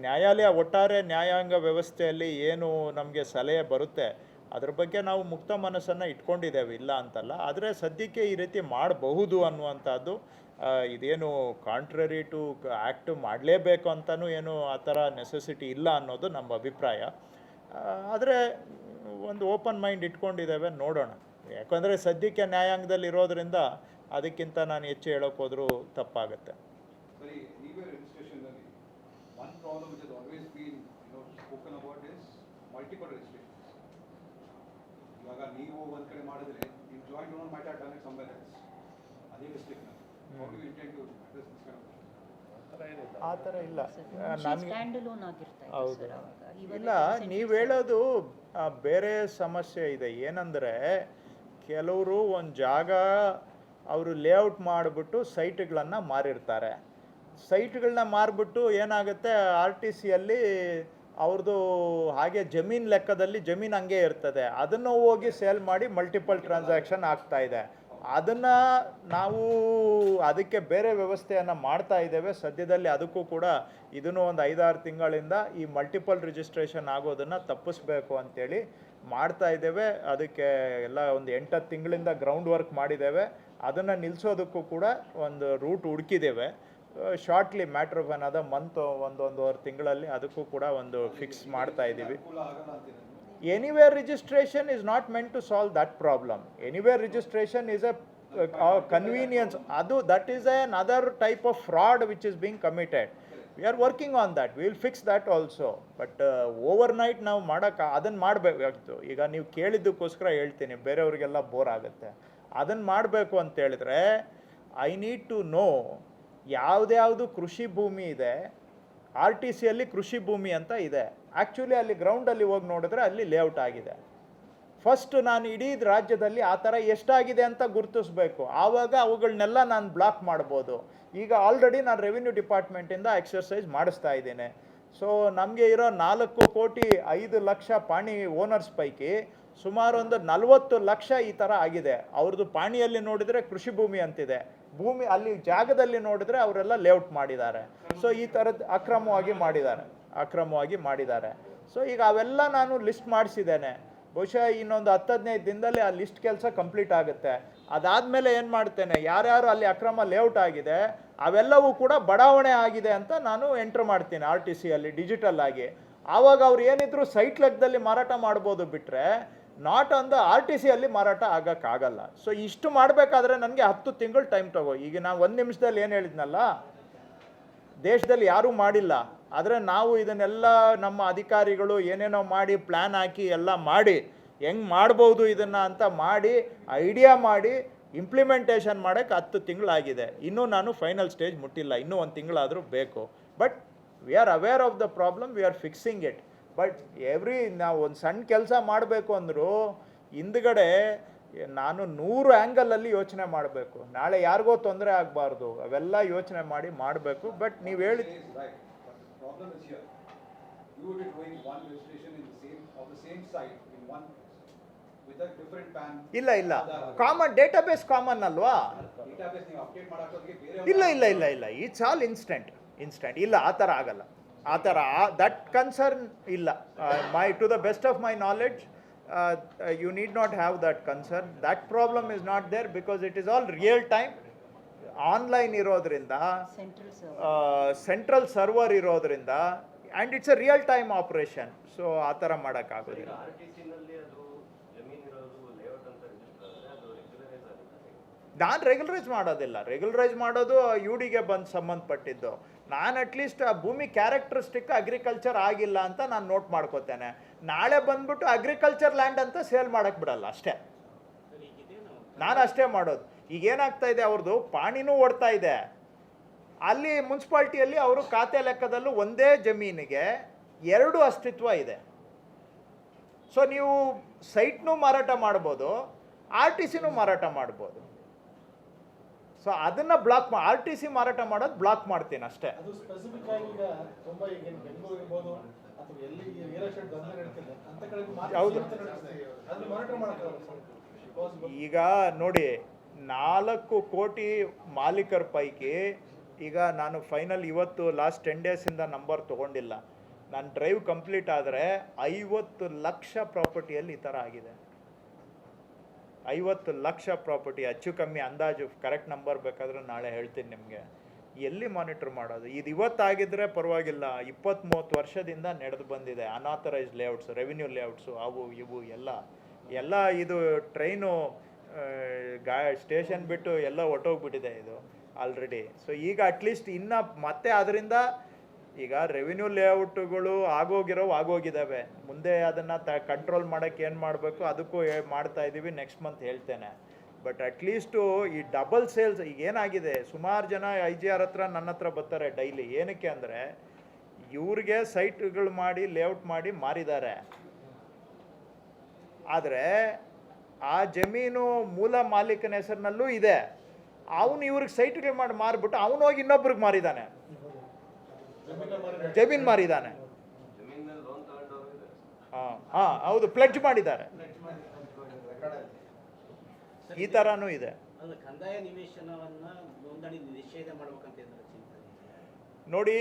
ನ್ಯಾಯಾಲಯ, ಒಟ್ಟಾರೆ ನ್ಯಾಯಾಂಗ ವ್ಯವಸ್ಥೆಯಲ್ಲಿ ಏನು ನಮಗೆ ಸಲಹೆ ಬರುತ್ತೆ ಅದ್ರ ಬಗ್ಗೆ ನಾವು ಮುಕ್ತ ಮನಸ್ಸನ್ನು ಇಟ್ಕೊಂಡಿದ್ದೇವೆ, ಇಲ್ಲ ಅಂತಲ್ಲ. ಆದರೆ ಸದ್ಯಕ್ಕೆ ಈ ರೀತಿ ಮಾಡಬಹುದು ಅನ್ನುವಂಥದ್ದು, ಇದೇನು ಕಾಂಟ್ರರಿ ಟು ಆ್ಯಕ್ಟ್ ಮಾಡಲೇಬೇಕು ಅಂತಲೂ ಏನು ಆ ಥರ ನೆಸೆಸಿಟಿ ಇಲ್ಲ ಅನ್ನೋದು ನಮ್ಮ ಅಭಿಪ್ರಾಯ. ಆದರೆ ಒಂದು ಓಪನ್ ಮೈಂಡ್ ಇಟ್ಕೊಂಡಿದ್ದೇವೆ, ನೋಡೋಣ. ಯಾಕಂದರೆ ಸದ್ಯಕ್ಕೆ ನ್ಯಾಯಾಂಗದಲ್ಲಿ ಇರೋದ್ರಿಂದ ಅದಕ್ಕಿಂತ ನಾನು ಹೆಚ್ಚು ಹೇಳೋಕೆ ಹೋದರೂ ತಪ್ಪಾಗುತ್ತೆ. ಇವಾಗ ನೀವು ಒಂದು ಕಡೆ ಮಾಡಿದ್ರೆ ನೀವು joint owner might have done it somewhere else, ಅದೇ mistake. How do you intend to address this kind of ಆ ಥರ ಇಲ್ಲ ನನಗೆ ಸ್ಟ್ಯಾಂಡ್ ಅಲೋನ್ ಆಗಿರ್ತಾ ಇತ್ತು ಹೌದು. ಸರ್ ಅವಾಗ. ಇವಾಗ ಇಲ್ಲ ನೀವು ಹೇಳೋದು ಬೇರೆ ಸಮಸ್ಯೆ ಇದೆ. ಏನಂದರೆ ಕೆಲವರು ಒಂದು ಜಾಗ ಅವರು ಲೇಔಟ್ ಮಾಡಿಬಿಟ್ಟು ಸೈಟ್ಗಳನ್ನು ಮಾರಿರ್ತಾರೆ. ಸೈಟ್ಗಳನ್ನ ಮಾರಿಬಿಟ್ಟು ಏನಾಗುತ್ತೆ, ಆರ್ ಟಿ ಸಿಯಲ್ಲಿ ಅವ್ರದ್ದು ಹಾಗೆ ಜಮೀನು ಲೆಕ್ಕದಲ್ಲಿ ಜಮೀನು ಹಂಗೆ ಇರ್ತದೆ, ಅದನ್ನು ಹೋಗಿ ಸೇಲ್ ಮಾಡಿ ಮಲ್ಟಿಪಲ್ ಟ್ರಾನ್ಸಾಕ್ಷನ್ ಆಗ್ತಾ ಇದೆ. ಅದನ್ನು ನಾವು ಅದಕ್ಕೆ ಬೇರೆ ವ್ಯವಸ್ಥೆಯನ್ನು ಮಾಡ್ತಾ ಇದ್ದೇವೆ ಸದ್ಯದಲ್ಲಿ. ಅದಕ್ಕೂ ಕೂಡ ಇದನ್ನು ಒಂದು 5-6 ತಿಂಗಳಿಂದ ಈ ಮಲ್ಟಿಪಲ್ ರಿಜಿಸ್ಟ್ರೇಷನ್ ಆಗೋದನ್ನು ತಪ್ಪಿಸ್ಬೇಕು ಅಂತೇಳಿ ಮಾಡ್ತಾ ಇದ್ದೇವೆ. ಅದಕ್ಕೆ ಎಲ್ಲ ಒಂದು 8-10 ತಿಂಗಳಿಂದ ಗ್ರೌಂಡ್ ವರ್ಕ್ ಮಾಡಿದ್ದೇವೆ. ಅದನ್ನು ನಿಲ್ಲಿಸೋದಕ್ಕೂ ಕೂಡ ಒಂದು ರೂಟ್ ಹುಡುಕಿದ್ದೇವೆ. Shortly matter of another month, ಒಂದೂವರೆ ತಿಂಗಳಲ್ಲಿ ಅದಕ್ಕೂ ಕೂಡ ಒಂದು ಫಿಕ್ಸ್ ಮಾಡ್ತಾ ಇದ್ದೀವಿ. ಅನುಕೂಲ ಆಗಲ್ಲ ಅಂತೀರ ನೀವು? Anywhere registration is not meant to solve that problem. Anywhere registration is a convenience. That is another type of fraud which is being committed. We are working on that. We will fix that also. But overnight ನಾವು ಅದನ್ನು ಮಾಡಬೇಕಾಗ್ತು. ಈಗ ನೀವು ಕೇಳಿದ್ದಕ್ಕೋಸ್ಕರ ಹೇಳ್ತೀನಿ, ಬೇರೆಯವ್ರಿಗೆಲ್ಲ bore ಆಗುತ್ತೆ. ಅದನ್ನು ಮಾಡಬೇಕು ಅಂತ ಹೇಳಿದ್ರೆ ಐ ನೀಡ್ ಟು ನೋ ಯಾವುದ್ಯಾವುದು ಕೃಷಿ ಭೂಮಿ ಇದೆ. ಆರ್ ಟಿ ಸಿಯಲ್ಲಿ ಕೃಷಿ ಭೂಮಿ ಅಂತ ಇದೆ. ಆ್ಯಕ್ಚುಲಿ ಅಲ್ಲಿ ಗ್ರೌಂಡಲ್ಲಿ ಹೋಗಿ ನೋಡಿದ್ರೆ ಅಲ್ಲಿ ಲೇಔಟ್ ಆಗಿದೆ. ಫಸ್ಟ್ ನಾನು ಇಡೀ ರಾಜ್ಯದಲ್ಲಿ ಆ ಥರ ಎಷ್ಟಾಗಿದೆ ಅಂತ ಗುರುತಿಸ್ಬೇಕು. ಆವಾಗ ಅವುಗಳನ್ನೆಲ್ಲ ನಾನು ಬ್ಲಾಕ್ ಮಾಡ್ಬೋದು. ಈಗ ಆಲ್ರೆಡಿ ನಾನು ರೆವಿನ್ಯೂ ಡಿಪಾರ್ಟ್ಮೆಂಟಿಂದ ಎಕ್ಸರ್ಸೈಸ್ ಮಾಡಿಸ್ತಾ ಇದ್ದೀನಿ. ಸೊ ನಮಗೆ ಇರೋ 4,05,00,000 ಪಾಣಿ ಓನರ್ಸ್ ಪೈಕಿ ಸುಮಾರು ಒಂದು 40 ಲಕ್ಷ ಈ ಥರ ಆಗಿದೆ. ಅವ್ರದ್ದು ಪಾಣಿಯಲ್ಲಿ ನೋಡಿದರೆ ಕೃಷಿ ಭೂಮಿ ಅಂತಿದೆ, ಭೂಮಿ ಅಲ್ಲಿ ಜಾಗದಲ್ಲಿ ನೋಡಿದರೆ ಅವರೆಲ್ಲ ಲೇಔಟ್ ಮಾಡಿದ್ದಾರೆ. ಸೊ ಈ ಥರದ್ದು ಅಕ್ರಮವಾಗಿ ಮಾಡಿದ್ದಾರೆ. ಸೊ ಈಗ ಅವೆಲ್ಲ ನಾನು ಲಿಸ್ಟ್ ಮಾಡಿಸಿದ್ದೇನೆ. ಬಹುಶಃ ಇನ್ನೊಂದು 10-15 ದಿನದಲ್ಲಿ ಆ ಲಿಸ್ಟ್ ಕೆಲಸ ಕಂಪ್ಲೀಟ್ ಆಗುತ್ತೆ. ಅದಾದಮೇಲೆ ಏನು ಮಾಡ್ತೇನೆ, ಯಾರ್ಯಾರು ಅಲ್ಲಿ ಅಕ್ರಮ ಲೇಔಟ್ ಆಗಿದೆ ಅವೆಲ್ಲವೂ ಕೂಡ ಬಡಾವಣೆ ಆಗಿದೆ ಅಂತ ನಾನು ಎಂಟ್ರ್ ಮಾಡ್ತೀನಿ ಆರ್ ಟಿ ಸಿಯಲ್ಲಿ ಡಿಜಿಟಲ್ ಆಗಿ. ಆವಾಗ ಅವ್ರು ಏನಿದ್ರು ಸೈಟ್ ಲೆಕ್ಕದಲ್ಲಿ ಮಾರಾಟ ಮಾಡ್ಬೋದು, ಬಿಟ್ಟರೆ not on the R T ಸಿಯಲ್ಲಿ ಮಾರಾಟ ಆಗೋಕ್ಕಾಗಲ್ಲ. ಸೊ ಇಷ್ಟು ಮಾಡಬೇಕಾದ್ರೆ ನನಗೆ 10 ತಿಂಗಳು ಟೈಮ್ ತಗೋ. ಈಗ ನಾನು 1 ನಿಮಿಷದಲ್ಲಿ ಏನು ಹೇಳಿದ್ನಲ್ಲ, ದೇಶದಲ್ಲಿ ಯಾರೂ ಮಾಡಿಲ್ಲ. ಆದರೆ ನಾವು ಇದನ್ನೆಲ್ಲ ನಮ್ಮ ಅಧಿಕಾರಿಗಳು ಏನೇನೋ ಮಾಡಿ ಪ್ಲ್ಯಾನ್ ಹಾಕಿ ಎಲ್ಲ ಮಾಡಿ ಹೆಂಗೆ ಮಾಡ್ಬೋದು ಇದನ್ನು ಅಂತ ಮಾಡಿ ಐಡಿಯಾ ಮಾಡಿ ಇಂಪ್ಲಿಮೆಂಟೇಷನ್ ಮಾಡೋಕ್ಕೆ 10 ತಿಂಗಳಾಗಿದೆ. ಇನ್ನೂ ನಾನು ಫೈನಲ್ ಸ್ಟೇಜ್ ಮುಟ್ಟಿಲ್ಲ, ಇನ್ನೂ 1 ತಿಂಗಳಾದರೂ ಬೇಕು. But we are aware of the problem, we are fixing it. But ನಾವು ಒಂದು ಸಣ್ಣ ಕೆಲಸ ಮಾಡಬೇಕು ಅಂದರೂ ಹಿಂದ್ಗಡೆ ನಾನು 100 ಆ್ಯಂಗಲಲ್ಲಿ ಯೋಚನೆ ಮಾಡಬೇಕು. ನಾಳೆ ಯಾರಿಗೋ ತೊಂದರೆ ಆಗಬಾರ್ದು, ಅವೆಲ್ಲ ಯೋಚನೆ ಮಾಡಬೇಕು. ಬಟ್ ನೀವು ಹೇಳಿ Right. But the problem is here. You will be doing one registration in the same site in one with a different PAN. ಇಲ್ಲ ಕಾಮನ್ ಡೇಟಾಬೇಸ್ ಕಾಮನ್ ಅಲ್ವಾ? Database ನೀವು ಅಪ್ಡೇಟ್ ಮಾಡೋಕ್ಕೆ ಇಲ್ಲ ಇಟ್ಸ್ ಆಲ್ ಇನ್ಸ್ಟೆಂಟ್. ಇಲ್ಲ, ಆ ಥರ ಆಗಲ್ಲ. ಆ ಥರ ದಟ್ ಕನ್ಸರ್ನ್ ಇಲ್ಲ. To the best of my knowledge you need not have that concern. That problem is not there because it is all real time, online ಇರೋದ್ರಿಂದ, ಸೆಂಟ್ರಲ್ ಸರ್ವರ್ ಇರೋದ್ರಿಂದ, and it's a real time operation. So ಆ ಥರ ಮಾಡೋಕ್ಕಾಗೋದಿಲ್ಲ. ನಾನು regularise ಮಾಡೋದಿಲ್ಲ. Regularise ಮಾಡೋದು you ಡಿಗೆ ಬಂದು ಸಂಬಂಧಪಟ್ಟಿದ್ದು. ನಾನು ಅಟ್ಲೀಸ್ಟ್ ಆ ಭೂಮಿ ಕ್ಯಾರೆಕ್ಟರಿಸ್ಟಿಕ್ ಅಗ್ರಿಕಲ್ಚರ್ ಆಗಿಲ್ಲ ಅಂತ ನಾನು ನೋಟ್ ಮಾಡ್ಕೋತೇನೆ. ನಾಳೆ ಬಂದ್ಬಿಟ್ಟು ಅಗ್ರಿಕಲ್ಚರ್ ಲ್ಯಾಂಡ್ ಅಂತ ಸೇಲ್ ಮಾಡೋಕ್ಕೆ ಬಿಡಲ್ಲ ಅಷ್ಟೇ. ನಾನು ಅಷ್ಟೇ ಮಾಡೋದು. ಈಗ ಏನಾಗ್ತಾ ಇದೆ, ಅವ್ರದ್ದು ಪಾಣಿನೂ ಓಡ್ತಾ ಇದೆ. ಅಲ್ಲಿ ಮುನ್ಸಿಪಾಲ್ಟಿಯಲ್ಲಿ ಅವರು ಖಾತೆ ಲೆಕ್ಕದಲ್ಲೂ ಒಂದೇ ಜಮೀನಿಗೆ 2 ಅಸ್ತಿತ್ವ ಇದೆ. ಸೊ ನೀವು ಸೈಟ್ನೂ ಮಾರಾಟ ಮಾಡ್ಬೋದು, ಆರ್ ಟಿ ಸಿನೂ ಮಾರಾಟ ಮಾಡ್ಬೋದು. ಸೊ ಅದನ್ನು ಬ್ಲಾಕ್ ಆರ್ ಟಿ ಸಿ ಮಾರಾಟ ಮಾಡೋದು ಬ್ಲಾಕ್ ಮಾಡ್ತೀನಿ ಅಷ್ಟೇ. ಅದು ಸ್ಪೆಸಿಫಿಕ್ ಆಗಿ ಈಗ ತುಂಬ ಈಗ ಬೆಂಗಳೂರು ಇರ್ಬೋದು ಅಥವಾ ಎಲ್ಲಿ ರಿಯಲ್ ಎಸ್ಟೇಟ್ ದಂಧೆ ನಡೀತಿದೆ ಅಂತ ಕಡೆ ಹೌದು. ಅದನ್ನ ಮಾನಿಟರ್ ಮಾಡೋಕ್ಕಾಗಲ್ಲ. ಈಗ ನೋಡಿ, 4 ಕೋಟಿ ಮಾಲೀಕರ ಪೈಕಿ ಈಗ ನಾನು ಫೈನಲ್ ಇವತ್ತು ಲಾಸ್ಟ್ 10 ಡೇಸಿಂದ ನಂಬರ್ ತೊಗೊಂಡಿಲ್ಲ. ನನ್ನ ಡ್ರೈವ್ ಕಂಪ್ಲೀಟ್ ಆದರೆ 50 ಲಕ್ಷ ಪ್ರಾಪರ್ಟಿಯಲ್ಲಿ ಈ ಥರ ಆಗಿದೆ. 50 ಲಕ್ಷ ಪ್ರಾಪರ್ಟಿ, ಹೆಚ್ಚು ಕಮ್ಮಿ ಅಂದಾಜು, ಕರೆಕ್ಟ್ ನಂಬರ್ ಬೇಕಾದ್ರೆ ನಾಳೆ ಹೇಳ್ತೀನಿ ನಿಮಗೆ. ಎಲ್ಲಿ ಮಾನಿಟರ್ ಮಾಡೋದು? ಇದು ಇವತ್ತಾಗಿದ್ದರೆ ಪರವಾಗಿಲ್ಲ, 20-30 ವರ್ಷದಿಂದ ನಡೆದು ಬಂದಿದೆ. ಅನಾಥರೈಸ್ಡ್ ಲೇಔಟ್ಸು, ರೆವಿನ್ಯೂ ಲೇಔಟ್ಸು, ಅವು ಇವು ಎಲ್ಲ ಇದು ಟ್ರೈನು ಸ್ಟೇಷನ್ ಬಿಟ್ಟು ಎಲ್ಲ ಹೊಟ್ಟೋಗ್ಬಿಟ್ಟಿದೆ ಇದು ಆಲ್ರೆಡಿ. ಸೊ ಈಗ ಅಟ್ಲೀಸ್ಟ್ ಇನ್ನು ಮತ್ತೆ ಅದರಿಂದ ಈಗ ರೆವಿನ್ಯೂ ಲೇಔಟ್ಗಳು ಆಗೋಗಿದ್ದಾವೆ. ಮುಂದೆ ಅದನ್ನು ಕಂಟ್ರೋಲ್ ಮಾಡೋಕ್ಕೆ ಏನು ಮಾಡಬೇಕು ಅದಕ್ಕೂ ಮಾಡ್ತಾ ಇದ್ದೀವಿ. ನೆಕ್ಸ್ಟ್ ಮಂತ್ ಹೇಳ್ತೇನೆ. ಬಟ್ ಅಟ್ಲೀಸ್ಟು ಈ ಡಬಲ್ ಸೇಲ್ಸ್ ಈಗ ಏನಾಗಿದೆ, ಸುಮಾರು ಜನ IGR ಹತ್ರ ನನ್ನ ಹತ್ರ ಬರ್ತಾರೆ ಡೈಲಿ. ಏನಕ್ಕೆ ಅಂದರೆ ಇವ್ರಿಗೆ ಸೈಟ್ಗಳು ಮಾಡಿ ಲೇಔಟ್ ಮಾಡಿ ಮಾರಿದ್ದಾರೆ. ಆದರೆ ಆ ಜಮೀನು ಮೂಲ ಮಾಲೀಕನ ಹೆಸರಿನಲ್ಲೂ ಇದೆ. ಅವನು ಇವ್ರಿಗೆ ಸೈಟ್ಗಳು ಮಾಡಿ ಮಾರಿಬಿಟ್ಟು ಅವನು ಹೋಗಿ ಇನ್ನೊಬ್ರಿಗೆ ಮಾರಿದ್ದಾನೆ, ಜಮೀನು ಮಾರಿದ್ದಾನೆ. ಹಾಂ ಹೌದು, ಪ್ಲೆಡ್ಜ್ ಮಾಡಿದ್ದಾರೆ. ಈ ಥರನೂ ಇದೆ. ಅದು ಕಂದಾಯ ನಿವೇಶನವನ್ನ ನೋಂದಣಿ ನಿಷೇಧ ಮಾಡ್ಬೇಕಂತ ಏನಾದ್ರು ಚಿಂತನೆ ಇದೆಯಾ? ನೋಡಿ,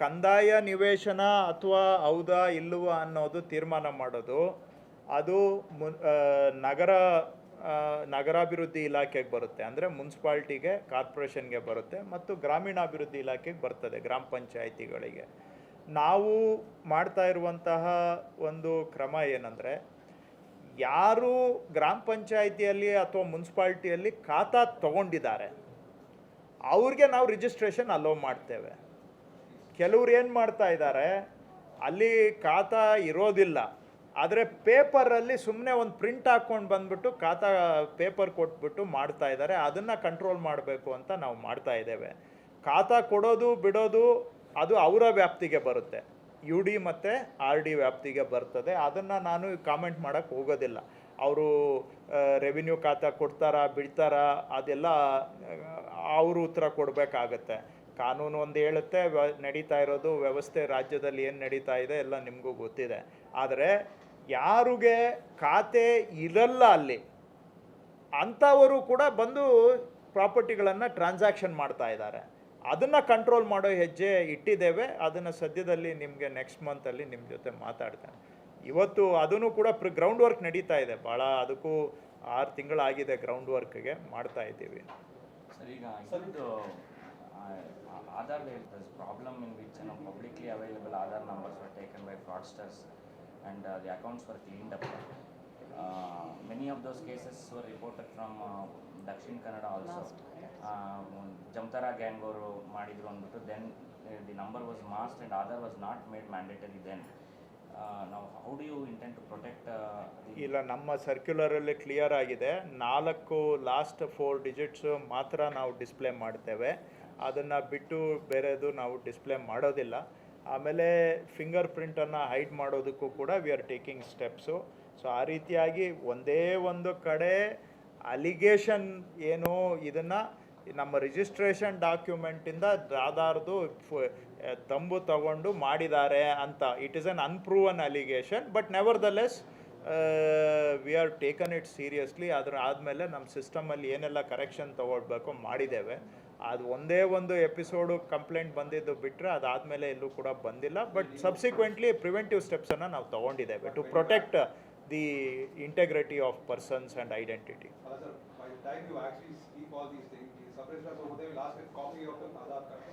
ಕಂದಾಯ ನಿವೇಶನ ಅಥವಾ ಹೌದಾ ಇಲ್ಲವಾ ಅನ್ನೋದು ತೀರ್ಮಾನ ಮಾಡೋದು ಅದು ನಗರಾಭಿವೃದ್ಧಿ ಇಲಾಖೆಗೆ ಬರುತ್ತೆ, ಅಂದರೆ ಮುನ್ಸಿಪಾಲ್ಟಿಗೆ, ಕಾರ್ಪೊರೇಷನ್ಗೆ ಬರುತ್ತೆ, ಮತ್ತು ಗ್ರಾಮೀಣಾಭಿವೃದ್ಧಿ ಇಲಾಖೆಗೆ ಬರ್ತದೆ, ಗ್ರಾಮ ಪಂಚಾಯಿತಿಗಳಿಗೆ. ನಾವು ಮಾಡ್ತಾ ಇರುವಂತಹ ಒಂದು ಕ್ರಮ ಏನಂದರೆ, ಯಾರು ಗ್ರಾಮ ಪಂಚಾಯಿತಿಯಲ್ಲಿ ಅಥವಾ ಮುನ್ಸಿಪಾಲ್ಟಿಯಲ್ಲಿ ಖಾತಾ ತಗೊಂಡಿದ್ದಾರೆ ಅವ್ರಿಗೆ ನಾವು ರಿಜಿಸ್ಟ್ರೇಷನ್ ಅಲೋ ಮಾಡ್ತೇವೆ. ಕೆಲವ್ರು ಏನು ಮಾಡ್ತಾ ಇದ್ದಾರೆ, ಅಲ್ಲಿ ಖಾತಾ ಇರೋದಿಲ್ಲ, ಆದರೆ ಪೇಪರಲ್ಲಿ ಸುಮ್ಮನೆ ಒಂದು ಪ್ರಿಂಟ್ ಹಾಕ್ಕೊಂಡು ಬಂದ್ಬಿಟ್ಟು ಖಾತಾ ಪೇಪರ್ ಕೊಟ್ಬಿಟ್ಟು ಮಾಡ್ತಾ ಇದ್ದಾರೆ. ಅದನ್ನು ಕಂಟ್ರೋಲ್ ಮಾಡಬೇಕು ಅಂತ ನಾವು ಮಾಡ್ತಾ ಇದ್ದೇವೆ. ಖಾತಾ ಕೊಡೋದು ಬಿಡೋದು ಅದು ಅವರ ವ್ಯಾಪ್ತಿಗೆ ಬರುತ್ತೆ, UD ಮತ್ತು RD ವ್ಯಾಪ್ತಿಗೆ ಬರ್ತದೆ. ಅದನ್ನು ನಾನು ಕಾಮೆಂಟ್ ಮಾಡೋಕ್ಕೆ ಹೋಗೋದಿಲ್ಲ. ಅವರು ರೆವಿನ್ಯೂ ಖಾತಾ ಕೊಡ್ತಾರಾ ಬಿಡ್ತಾರಾ ಅದೆಲ್ಲ ಅವರು ಉತ್ತರ ಕೊಡಬೇಕಾಗತ್ತೆ. ಕಾನೂನು ಒಂದು ಹೇಳುತ್ತೆ, ನಡೀತಾ ಇರೋದು ವ್ಯವಸ್ಥೆ ರಾಜ್ಯದಲ್ಲಿ ಏನು ನಡೀತಾ ಇದೆ ಎಲ್ಲ ನಿಮಗೂ ಗೊತ್ತಿದೆ. ಆದರೆ ಯಾರಿಗೆ ಖಾತೆ ಇರಲ್ಲ ಅಲ್ಲಿ ಅಂಥವರು ಕೂಡ ಬಂದು ಪ್ರಾಪರ್ಟಿಗಳನ್ನು ಟ್ರಾನ್ಸಾಕ್ಷನ್ ಮಾಡ್ತಾ ಇದ್ದಾರೆ. ಅದನ್ನು ಕಂಟ್ರೋಲ್ ಮಾಡೋ ಹೆಜ್ಜೆ ಇಟ್ಟಿದ್ದೇವೆ. ಅದನ್ನು ಸದ್ಯದಲ್ಲಿ ನಿಮಗೆ ನೆಕ್ಸ್ಟ್ ಮಂತಲ್ಲಿ ನಿಮ್ಮ ಜೊತೆ ಮಾತಾಡ್ತೇನೆ. ಇವತ್ತು ಅದನ್ನು ಕೂಡ ಗ್ರೌಂಡ್ ವರ್ಕ್ ನಡೀತಾ ಇದೆ. ಭಾಳ ಅದಕ್ಕೂ 6 ತಿಂಗಳಾಗಿದೆ ಗ್ರೌಂಡ್ ವರ್ಕ್ಗೆ ಮಾಡ್ತಾ ಇದ್ದೀವಿ. ಸರ್, ಈಗ ಇದೊಂದು Aadhaar problem in which publicly available Aadhaar numbers were taken by fraudsters and the accounts were cleaned up. Many of those cases were reported from Dakshin Kannada also. Jamtara gang ಅವರು ಮಾಡಿದ್ರು ಅಂದ್ಬಿಟ್ಟು then the number was masked and Aadhaar was not made mandatory then. Now how do you intend to protect ಇಲ್ಲ, ನಮ್ಮ ಸರ್ಕ್ಯುಲರಲ್ಲಿ clear ಆಗಿದೆ. 4 last 4 digits ಮಾತ್ರ ನಾವು display ಮಾಡ್ತೇವೆ. ಅದನ್ನು ಬಿಟ್ಟು ಬೇರೆದು ನಾವು ಡಿಸ್ಪ್ಲೇ ಮಾಡೋದಿಲ್ಲ. ಆಮೇಲೆ ಫಿಂಗರ್ ಪ್ರಿಂಟನ್ನು ಹೈಡ್ ಮಾಡೋದಕ್ಕೂ ಕೂಡ we are taking steps. So ಆ ರೀತಿಯಾಗಿ ಒಂದೇ ಒಂದು ಕಡೆ ಅಲಿಗೇಷನ್ ಏನು ಇದನ್ನು ನಮ್ಮ ರಿಜಿಸ್ಟ್ರೇಷನ್ ಡಾಕ್ಯುಮೆಂಟಿಂದ ಆಧಾರ್ದು ತಂಬು ತಗೊಂಡು ಮಾಡಿದ್ದಾರೆ ಅಂತ it is an unproven allegation. But nevertheless we are taken it seriously. ಅದರ ಆದಮೇಲೆ ನಮ್ಮ ಸಿಸ್ಟಮಲ್ಲಿ ಏನೆಲ್ಲ ಕರೆಕ್ಷನ್ ತೊಗೊಳ್ಬೇಕು ಮಾಡಿದ್ದೇವೆ. ಅದು ಒಂದೇ ಒಂದು ಎಪಿಸೋಡು ಕಂಪ್ಲೇಂಟ್ ಬಂದಿದ್ದು ಬಿಟ್ಟರೆ ಅದಾದಮೇಲೆ ಎಲ್ಲೂ ಕೂಡ ಬಂದಿಲ್ಲ. ಬಟ್ ಸಬ್ಸಿಕ್ವೆಂಟ್ಲಿ ಪ್ರಿವೆಂಟಿವ್ ಸ್ಟೆಪ್ಸನ್ನು ನಾವು ತೊಗೊಂಡಿದ್ದೇವೆ to protect the integrity of persons and identity. Sir, by the time you actually speak all these things, the sub-registrar over there will ask a copy of the Aadhaar card,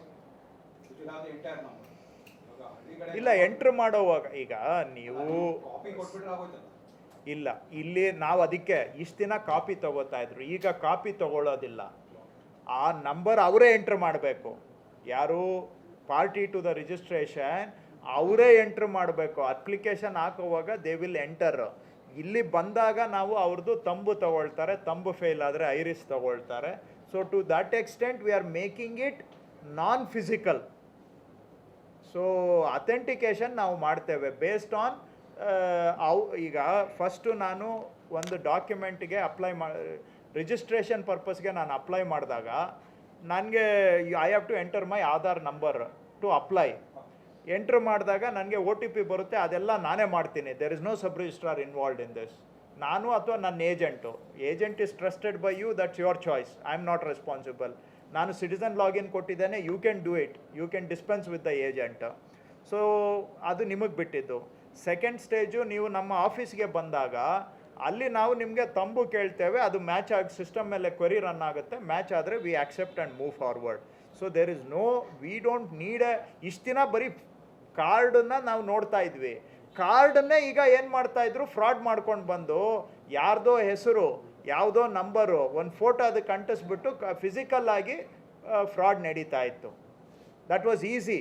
which will have the entire number. ಇಲ್ಲ, entry ಮಾಡೋವಾಗ ಈಗ ನೀವು copy ಕೊಟ್ಬಿಟ್ರೆ ಆಗೋಯ್ತಲ್ಲ. ಇಲ್ಲ, ಇಲ್ಲಿ ನಾವು ಅದಕ್ಕೆ ಇಷ್ಟು ದಿನ ಕಾಪಿ ತಗೋತಾ ಇದ್ರು, ಈಗ ಕಾಪಿ ತಗೊಳ್ಳೋದಿಲ್ಲ. ಆ ನಂಬರ್ ಅವರೇ ಎಂಟ್ರ್ ಮಾಡಬೇಕು. ಯಾರು ಪಾರ್ಟಿ ಟು ದ ರಿಜಿಸ್ಟ್ರೇಷನ್ ಅವರೇ ಎಂಟ್ರ್ ಮಾಡಬೇಕು. ಅಪ್ಲಿಕೇಶನ್ ಹಾಕುವಾಗ ದೇ ವಿಲ್ ಎಂಟರ್. ಇಲ್ಲಿ ಬಂದಾಗ ನಾವು ಅವ್ರದ್ದು ತಂಬು ತಗೊಳ್ತಾರೆ, ತಂಬು ಫೇಲ್ ಆದರೆ ಐರಿಸ್ ತಗೊಳ್ತಾರೆ. So to that extent we are making it non physical. So authentication ನಾವು ಮಾಡ್ತೇವೆ ಬೇಸ್ಡ್ ಆನ್ ಈಗ ಫಸ್ಟು ನಾನು ಒಂದು ಡಾಕ್ಯುಮೆಂಟ್ಗೆ ರಿಜಿಸ್ಟ್ರೇಷನ್ ಪರ್ಪಸ್ಗೆ ನಾನು ಅಪ್ಲೈ ಮಾಡಿದಾಗ ನನಗೆ I have to enter my Aadhaar number to apply. Entry ಮಾಡಿದಾಗ ನನಗೆ OTP ಬರುತ್ತೆ, ಅದೆಲ್ಲ ನಾನೇ ಮಾಡ್ತೀನಿ. There is no sub registrar involved in this. ನಾನು ಅಥವಾ ನನ್ನ agent is trusted by you, that's your choice. I am not responsible. ನಾನು ಸಿಟಿಸನ್ ಲಾಗಿನ್ ಕೊಟ್ಟಿದ್ದೇನೆ, you can do it, you can dispense with the agent. So ಅದು ನಿಮಗೆ ಬಿಟ್ಟಿದ್ದು. Second stage, ನೀವು ನಮ್ಮ ಆಫೀಸ್ಗೆ ಬಂದಾಗ ಅಲ್ಲಿ ನಾವು ನಿಮಗೆ ತಂಬು ಕೇಳ್ತೇವೆ, ಅದು ಮ್ಯಾಚ್ ಆಗಿ ಸಿಸ್ಟಮ್ ಮೇಲೆ ಕ್ವೆರಿ ರನ್ ಆಗುತ್ತೆ. ಮ್ಯಾಚ್ ಆದರೆ we accept and move forward. So there is no, we don't need ಇಷ್ಟು ದಿನ ಬರೀ ಕಾರ್ಡನ್ನು ನಾವು ನೋಡ್ತಾ ಇದ್ವಿ. ಕಾರ್ಡನ್ನೇ ಈಗ ಏನು ಮಾಡ್ತಾಯಿದ್ರು, ಫ್ರಾಡ್ ಮಾಡ್ಕೊಂಡು ಬಂದು ಯಾರ್ದೋ ಹೆಸರು ಯಾವುದೋ ನಂಬರು ಒಂದು ಫೋಟೋ ಅದಕ್ಕೆ ಅಂಟಿಸ್ಬಿಟ್ಟು ಫಿಸಿಕಲ್ ಆಗಿ ಫ್ರಾಡ್ ನಡೀತಾ ಇತ್ತು. That was easy.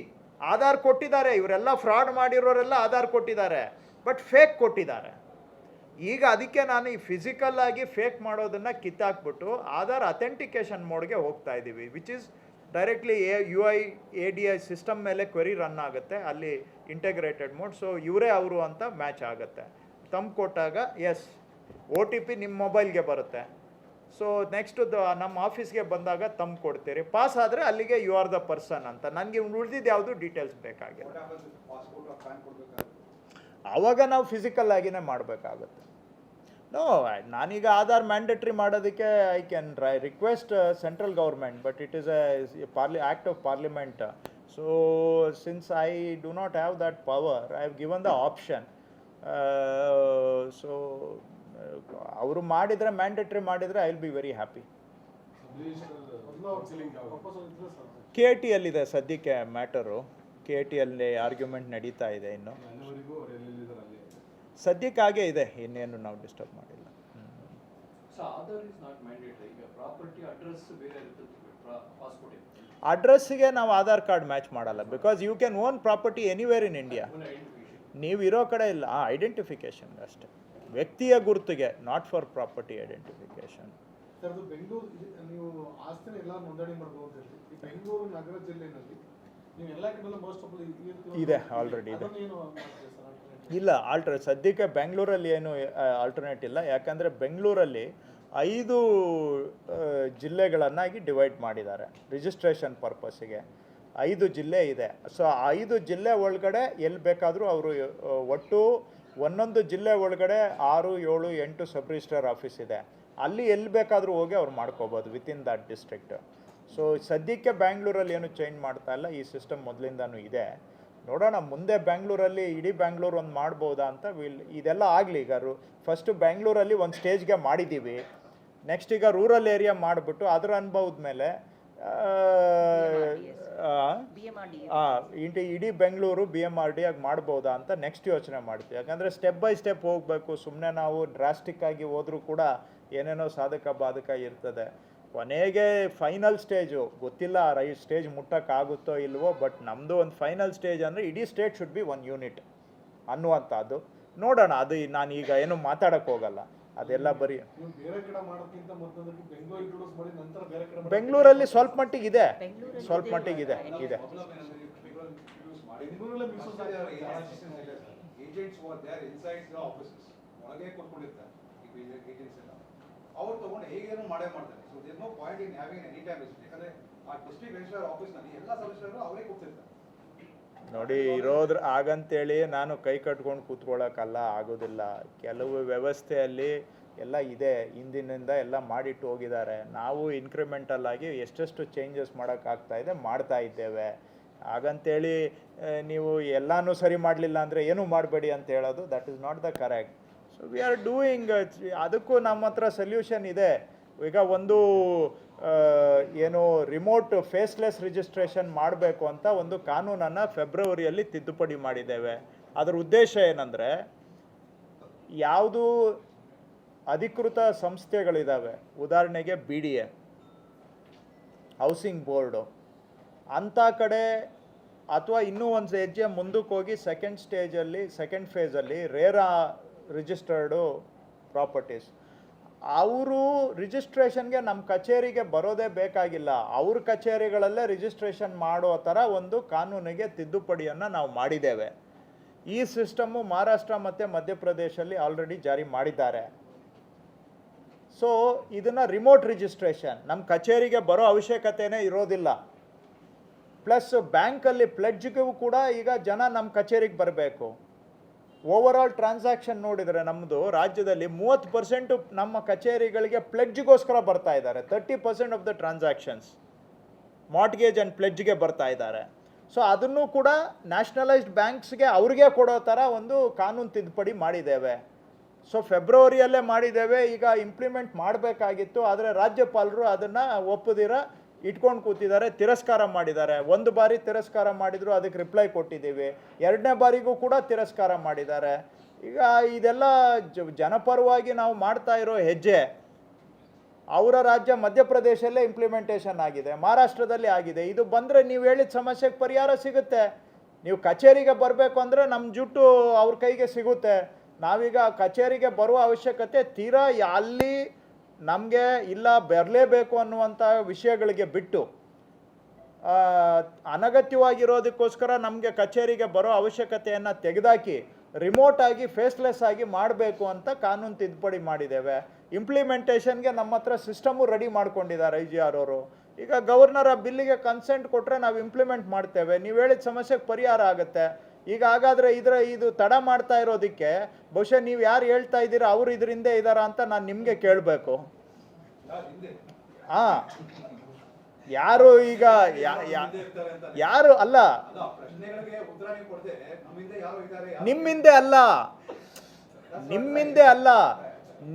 ಆಧಾರ್ ಕೊಟ್ಟಿದ್ದಾರೆ, ಇವರೆಲ್ಲ ಫ್ರಾಡ್ ಮಾಡಿರೋರೆಲ್ಲ ಆಧಾರ್ ಕೊಟ್ಟಿದ್ದಾರೆ, ಬಟ್ ಫೇಕ್ ಕೊಟ್ಟಿದ್ದಾರೆ. ಈಗ ಅದಕ್ಕೆ ನಾನು ಈ ಫಿಸಿಕಲ್ ಆಗಿ ಫೇಕ್ ಮಾಡೋದನ್ನು ಕಿತ್ತಾಕ್ಬಿಟ್ಟು ಆಧಾರ್ ಅಥೆಂಟಿಕೇಶನ್ ಮೋಡ್ಗೆ ಹೋಗ್ತಾ ಇದ್ದೀವಿ, which is directly UI ADI system ಮೇಲೆ ಕ್ವೆರಿ ರನ್ ಆಗುತ್ತೆ, ಅಲ್ಲಿ ಇಂಟಗ್ರೇಟೆಡ್ ಮೋಡ್. ಸೊ ಇವರೇ ಅವರು ಅಂತ ಮ್ಯಾಚ್ ಆಗುತ್ತೆ. ತಮ್ಮ ಕೊಟ್ಟಾಗ ಎಸ್ OTP ನಿಮ್ಮ ಮೊಬೈಲ್ಗೆ ಬರುತ್ತೆ. ಸೊ ನೆಕ್ಸ್ಟ್ ನಮ್ಮ ಆಫೀಸ್ಗೆ ಬಂದಾಗ ತಮ್ಮ ಕೊಡ್ತೀರಿ, ಪಾಸ್ ಆದರೆ ಅಲ್ಲಿಗೆ ಯು ಆರ್ ದ ಪರ್ಸನ್ ಅಂತ. ನನಗೆ ಉಳಿದಿದ್ದು ಯಾವುದು ಡೀಟೇಲ್ಸ್ ಬೇಕಾಗಿಲ್ಲ. What happens if passport or PAN ಕೊಡ್ಬೇಕಾದ್ರೆ? ಆವಾಗ ನಾವು ಫಿಸಿಕಲ್ ಆಗಿನೇ ಮಾಡಬೇಕಾಗುತ್ತೆ. ನೋ, ನಾನೀಗ ಆಧಾರ್ ಮ್ಯಾಂಡೇಟ್ರಿ ಮಾಡೋದಕ್ಕೆ I can request central government, but it is act of parliament. So since I do not have that power, I have given the option. So ಅವರು ಮಾಡಿದರೆ, mandatory ಮಾಡಿದರೆ, I will be very happy. KT ಯಲ್ಲಿದೆ ಸದ್ಯಕ್ಕೆ matter. KT ಯಲ್ಲಿ argument ನಡೀತಾ ಇದೆ. ಇನ್ನು ಸದ್ಯಕ್ಕೆ ಹಾಗೆ ಇದೆ, ಇನ್ನೇನು ನಾವು ಡಿಸ್ಟರ್ಬ್ ಮಾಡಿಲ್ಲ. So Aadhaar is not mandatory. ಈಗ ಪ್ರಾಪರ್ಟಿ ಅಡ್ರೆಸ್ ಬೇರೆ ಇರ್ತದೆ, ಪಾಸ್ಪೋರ್ಟ್ ಇರ್ತದೆ. ಅಡ್ರೆಸ್ಸಿಗೆ ನಾವು ಆಧಾರ್ ಕಾರ್ಡ್ ಮ್ಯಾಚ್ ಮಾಡಲ್ಲ, because you can own property anywhere in India. ನೀವು ಇರೋ ಕಡೆ ಇಲ್ಲ, ಐಡೆಂಟಿಫಿಕೇಶನ್ ಅಷ್ಟೇ, ವ್ಯಕ್ತಿಯ ಗುರುತಿಗೆ, not for property identification. Sir, ಅದು ಬೆಂಗಳೂರು ನೀವು ಆಸ್ತಿನ ಎಲ್ಲ ನೋಂದಣಿ ಮಾಡ್ಬೋದು ಅಂತ ಹೇಳಿ, ಈ ಬೆಂಗಳೂರು ನಗರ ಜಿಲ್ಲೆಯಲ್ಲಿ ನೀವು ಎಲ್ಲ ಕಡೆ ಮೋಸ್ಟ್ ಆಫ್ ಇದೆ, ಆಲ್ರೆಡಿ ಇದೆ. ಅದನ್ನು ಏನು ಮಾಡ್ತೀರಿ ಸರ್? ಇಲ್ಲ, ಸದ್ಯಕ್ಕೆ ಬೆಂಗಳೂರಲ್ಲಿ ಏನು ಆಲ್ಟರ್ನೇಟ್ ಇಲ್ಲ. ಯಾಕಂದರೆ ಬೆಂಗಳೂರಲ್ಲಿ 5 ಜಿಲ್ಲೆಗಳನ್ನಾಗಿ ಡಿವೈಡ್ ಮಾಡಿದ್ದಾರೆ ರಿಜಿಸ್ಟ್ರೇಷನ್ ಪರ್ಪಸ್ಸಿಗೆ. 5 ಜಿಲ್ಲೆ ಇದೆ. ಸೊ 5 ಜಿಲ್ಲೆ ಒಳಗಡೆ ಎಲ್ಲಿ ಬೇಕಾದರೂ ಅವರು ಒಟ್ಟು ಒಂದೊಂದು ಜಿಲ್ಲೆ ಒಳಗಡೆ 6, 7, 8 ಸಬ್ ರಿಜಿಸ್ಟ್ರಾರ್ ಆಫೀಸ್ ಇದೆ. ಅಲ್ಲಿ ಎಲ್ಲಿ ಬೇಕಾದರೂ ಹೋಗಿ ಅವ್ರು ಮಾಡ್ಕೋಬೋದು ವಿತಿನ್ ದಟ್ ಡಿಸ್ಟ್ರಿಕ್ಟ್. ಸೊ ಸದ್ಯಕ್ಕೆ ಬ್ಯಾಂಗ್ಳೂರಲ್ಲಿ ಏನು ಚೇಂಜ್ ಮಾಡ್ತಾ ಇಲ್ಲ, ಈ ಸಿಸ್ಟಮ್ ಮೊದಲಿಂದನೂ ಇದೆ. ನೋಡೋಣ ಮುಂದೆ ಬ್ಯಾಂಗ್ಳೂರಲ್ಲಿ ಇಡೀ ಬ್ಯಾಂಗ್ಳೂರು ಒಂದು ಮಾಡ್ಬೋದಾ ಅಂತ. ಇದೆಲ್ಲ ಆಗಲಿ. ಈಗ ಫಸ್ಟು ಬ್ಯಾಂಗ್ಳೂರಲ್ಲಿ ಒಂದು ಸ್ಟೇಜ್ಗೆ ಮಾಡಿದ್ದೀವಿ, ನೆಕ್ಸ್ಟ್ ಈಗ ರೂರಲ್ ಏರಿಯಾ ಮಾಡಿಬಿಟ್ಟು ಅದರ ಅನುಭವದ ಮೇಲೆ ಇಡೀ ಬೆಂಗಳೂರು BMRD ಆಗಿ ಮಾಡ್ಬೋದಾ ಅಂತ ನೆಕ್ಸ್ಟ್ ಯೋಚನೆ ಮಾಡ್ತೀವಿ. ಯಾಕಂದರೆ ಸ್ಟೆಪ್ ಬೈ ಸ್ಟೆಪ್ ಹೋಗಬೇಕು. ಸುಮ್ಮನೆ ನಾವು ಡ್ರಾಸ್ಟಿಕ್ ಆಗಿ ಹೋದರೂ ಕೂಡ ಏನೇನೋ ಸಾಧಕ ಬಾಧಕ ಇರ್ತದೆ. ಕೊನೆಗೆ ಫೈನಲ್ ಸ್ಟೇಜು ಗೊತ್ತಿಲ್ಲ, ಸ್ಟೇಜ್ ಮುಟ್ಟೋಕ್ಕಾಗುತ್ತೋ ಇಲ್ವೋ, ಬಟ್ ನಮ್ಮದು ಒಂದು ಫೈನಲ್ ಸ್ಟೇಜ್ ಅಂದರೆ ಇಡೀ ಸ್ಟೇಟ್ ಶುಡ್ ಬಿ 1 ಯೂನಿಟ್ ಅನ್ನುವಂಥದ್ದು. ನೋಡೋಣ, ಅದು ನಾನು ಈಗ ಏನು ಮಾತಾಡೋಕ್ಕೆ ಹೋಗಲ್ಲ, ಅದೆಲ್ಲ ಬರೀ ನೀವು ಬೇರೆ ಕಡೆ ಮಾಡೋಕ್ಕಿಂತ ಮೊದಲು ಬೆಂಗಳೂರು ಇಂಟ್ರೊಡ್ಯೂಸ್ ಮಾಡಿ ನಂತರ ಬೇರೆ ಕಡೆ ಬೆಂಗಳೂರಲ್ಲಿ ಸ್ವಲ್ಪ ಮಟ್ಟಿಗೆ ಇದೆ, ಸ್ವಲ್ಪ ಮಟ್ಟಿಗೆ ಇದೆ. ಬೆಂಗಳೂರಲ್ಲೇ ಮಿಸ್ಯೂಸ್ ಆಗಿದೆ. Agents were there inside the offices, ಒಳಗೆ ಕೂತ್ಕೊಂಡಿರ್ತಾರೆ ಈ ಏಜೆಂಟ್ಸ್ ಎಲ್ಲ. ಅವ್ರು ತಗೊಂಡು ಹೇಗೇನೋ ಮಾಡ್ತಾರೆ. So there no point in having any time visit. ಯಾಕಂದ್ರೆ ಆ ಡಿಸ್ಟ್ರಿಕ್ಟ್ ರಿಜಿಸ್ಟ್ರಾರ್ ಆಫೀಸ್ನಲ್ಲಿ ಎಲ್ಲ ಸಬ್ ರಿಜಿಸ್ಟ್ರಾರ್ ಅವರೇ ಕೂತಿರ್ತಾರೆ. ನೋಡಿ, ಇರೋದ್ರ ಹಾಗಂತೇಳಿ ನಾನು ಕೈ ಕಟ್ಕೊಂಡು ಕೂತ್ಕೊಳ್ಳೋಕ್ಕಲ್ಲ, ಆಗೋದಿಲ್ಲ. ಕೆಲವು ವ್ಯವಸ್ಥೆಯಲ್ಲಿ ಎಲ್ಲ ಇದೆ, ಹಿಂದಿನಿಂದ ಎಲ್ಲ ಮಾಡಿಟ್ಟು ಹೋಗಿದ್ದಾರೆ. ನಾವು ಇನ್ಕ್ರಿಮೆಂಟಲ್ ಆಗಿ ಎಷ್ಟೆಷ್ಟು ಚೇಂಜಸ್ ಮಾಡೋಕ್ಕಾಗ್ತಾ ಇದೆ ಮಾಡ್ತಾ ಇದ್ದೇವೆ. ಹಾಗಂತೇಳಿ ನೀವು ಎಲ್ಲನೂ ಸರಿ ಮಾಡಲಿಲ್ಲ ಅಂದರೆ ಏನೂ ಮಾಡಬೇಡಿ ಅಂತ ಹೇಳೋದು, that is not the correct. So we are doing, ಅದಕ್ಕೂ ನಮ್ಮ ಹತ್ರ ಸೊಲ್ಯೂಷನ್ ಇದೆ. ಈಗ ಒಂದು ಏನು ರಿಮೋಟ್ ಫೇಸ್ಲೆಸ್ ರಿಜಿಸ್ಟ್ರೇಷನ್ ಮಾಡಬೇಕು ಅಂತ ಒಂದು ಕಾನೂನನ್ನು ಫೆಬ್ರವರಿಯಲ್ಲಿ ತಿದ್ದುಪಡಿ ಮಾಡಿದ್ದೇವೆ. ಅದರ ಉದ್ದೇಶ ಏನಂದರೆ, ಯಾವುದು ಅಧಿಕೃತ ಸಂಸ್ಥೆಗಳಿದ್ದಾವೆ, ಉದಾಹರಣೆಗೆ BDA, ಹೌಸಿಂಗ್ ಬೋರ್ಡು ಅಂಥ ಕಡೆ, ಅಥವಾ ಇನ್ನೂ ಒಂದು ಹೆಜ್ಜೆ ಮುಂದಕ್ಕೆ ಹೋಗಿ ಸೆಕೆಂಡ್ ಫೇಸಲ್ಲಿ ರೇರಾ ರಿಜಿಸ್ಟರ್ಡು ಪ್ರಾಪರ್ಟೀಸ್, ಅವರು ರಿಜಿಸ್ಟ್ರೇಷನ್ಗೆ ನಮ್ಮ ಕಚೇರಿಗೆ ಬರೋದೇ ಬೇಕಾಗಿಲ್ಲ, ಅವ್ರ ಕಚೇರಿಗಳಲ್ಲೇ ರಿಜಿಸ್ಟ್ರೇಷನ್ ಮಾಡೋ ಥರ ಒಂದು ಕಾನೂನಿಗೆ ತಿದ್ದುಪಡಿಯನ್ನು ನಾವು ಮಾಡಿದ್ದೇವೆ. ಈ ಸಿಸ್ಟಮ್ಮು ಮಹಾರಾಷ್ಟ್ರ ಮತ್ತು ಮಧ್ಯಪ್ರದೇಶಲ್ಲಿ ಆಲ್ರೆಡಿ ಜಾರಿ ಮಾಡಿದ್ದಾರೆ. ಸೊ ಇದನ್ನು ರಿಮೋಟ್ ರಿಜಿಸ್ಟ್ರೇಷನ್ ನಮ್ಮ ಕಚೇರಿಗೆ ಬರೋ ಅವಶ್ಯಕತೆಯೇ ಇರೋದಿಲ್ಲ. ಪ್ಲಸ್ ಬ್ಯಾಂಕಲ್ಲಿ ಪ್ಲೆಡ್ಜ್ಗೂ ಕೂಡ ಈಗ ಜನ ನಮ್ಮ ಕಚೇರಿಗೆ ಬರಬೇಕು. ಓವರಾಲ್ ಟ್ರಾನ್ಸಾಕ್ಷನ್ ನೋಡಿದರೆ ನಮ್ಮದು ರಾಜ್ಯದಲ್ಲಿ 30% ನಮ್ಮ ಕಚೇರಿಗಳಿಗೆ ಪ್ಲೆಡ್ಜ್ಗೋಸ್ಕರ ಬರ್ತಾ ಇದ್ದಾರೆ. 30% of the transactions mortgage and ಪ್ಲೆಡ್ಜ್ಗೆ ಬರ್ತಾ ಇದ್ದಾರೆ. ಸೊ ಅದನ್ನು ಕೂಡ ನ್ಯಾಷನಲೈಸ್ಡ್ ಬ್ಯಾಂಕ್ಸ್ಗೆ ಅವ್ರಿಗೆ ಕೊಡೋ ಥರ ಒಂದು ಕಾನೂನು ತಿದ್ದುಪಡಿ ಮಾಡಿದ್ದೇವೆ. ಸೊ ಫೆಬ್ರವರಿಯಲ್ಲೇ ಮಾಡಿದ್ದೇವೆ. ಈಗ ಇಂಪ್ಲಿಮೆಂಟ್ ಮಾಡಬೇಕಾಗಿತ್ತು, ಆದರೆ ರಾಜ್ಯಪಾಲರು ಅದನ್ನು ಒಪ್ಪದಿರ ಇಟ್ಕೊಂಡು ಕೂತಿದ್ದಾರೆ, ತಿರಸ್ಕಾರ ಮಾಡಿದ್ದಾರೆ. ಒಂದು ಬಾರಿ ತಿರಸ್ಕಾರ ಮಾಡಿದ್ರು, ಅದಕ್ಕೆ ರಿಪ್ಲೈ ಕೊಟ್ಟಿದ್ದೀವಿ. 2ನೇ ಬಾರಿಗೂ ಕೂಡ ತಿರಸ್ಕಾರ ಮಾಡಿದ್ದಾರೆ. ಈಗ ಇದೆಲ್ಲ ಜನಪರವಾಗಿ ನಾವು ಮಾಡ್ತಾ ಇರೋ ಹೆಜ್ಜೆ. ಅವರ ರಾಜ್ಯ ಮಧ್ಯಪ್ರದೇಶಲ್ಲೇ ಇಂಪ್ಲಿಮೆಂಟೇಷನ್ ಆಗಿದೆ, ಮಹಾರಾಷ್ಟ್ರದಲ್ಲಿ ಆಗಿದೆ. ಇದು ಬಂದರೆ ನೀವು ಹೇಳಿದ ಸಮಸ್ಯೆಗೆ ಪರಿಹಾರ ಸಿಗುತ್ತೆ. ನೀವು ಕಚೇರಿಗೆ ಬರಬೇಕು ಅಂದರೆ ನಮ್ಮ ಜುಟ್ಟು ಅವ್ರ ಕೈಗೆ ಸಿಗುತ್ತೆ. ನಾವೀಗ ಕಚೇರಿಗೆ ಬರುವ ಅವಶ್ಯಕತೆ ತೀರಾ ಅಲ್ಲಿ ನಮಗೆ ಇಲ್ಲ ಬರಲೇಬೇಕು ಅನ್ನುವಂಥ ವಿಷಯಗಳಿಗೆ ಬಿಟ್ಟು ಅನಗತ್ಯವಾಗಿರೋದಕ್ಕೋಸ್ಕರ ನಮಗೆ ಕಚೇರಿಗೆ ಬರೋ ಅವಶ್ಯಕತೆಯನ್ನು ತೆಗೆದಾಕಿ ರಿಮೋಟಾಗಿ ಫೇಸ್ಲೆಸ್ ಆಗಿ ಮಾಡಬೇಕು ಅಂತ ಕಾನೂನು ತಿದ್ದುಪಡಿ ಮಾಡಿದ್ದೇವೆ. ಇಂಪ್ಲಿಮೆಂಟೇಷನ್ಗೆ ನಮ್ಮ ಹತ್ರ ಸಿಸ್ಟಮು ರೆಡಿ ಮಾಡ್ಕೊಂಡಿದ್ದಾರೆ IGR ಅವರು. ಈಗ ಗವರ್ನರ್ ಆ ಬಿಲ್ಲಿಗೆ ಕನ್ಸೆಂಟ್ ಕೊಟ್ಟರೆ ನಾವು ಇಂಪ್ಲಿಮೆಂಟ್ ಮಾಡ್ತೇವೆ. ನೀವು ಹೇಳಿದ ಸಮಸ್ಯೆಗೆ ಪರಿಹಾರ ಆಗುತ್ತೆ. ಈಗ ಹಾಗಾದರೆ ಇದು ತಡ ಮಾಡ್ತಾ ಇರೋದಕ್ಕೆ ಬಹುಶಃ ನೀವು ಯಾರು ಹೇಳ್ತಾ ಇದ್ದೀರಾ ಅವರು ಇದರಿಂದ ಇದ್ದಾರಾ ಅಂತ ನಾನು ನಿಮಗೆ ಕೇಳಬೇಕು. ಹಾಂ, ಯಾರು ಈಗ ಯಾರು ಅಲ್ಲ, ನಿಮ್ಮಿಂದೆ ಅಲ್ಲ,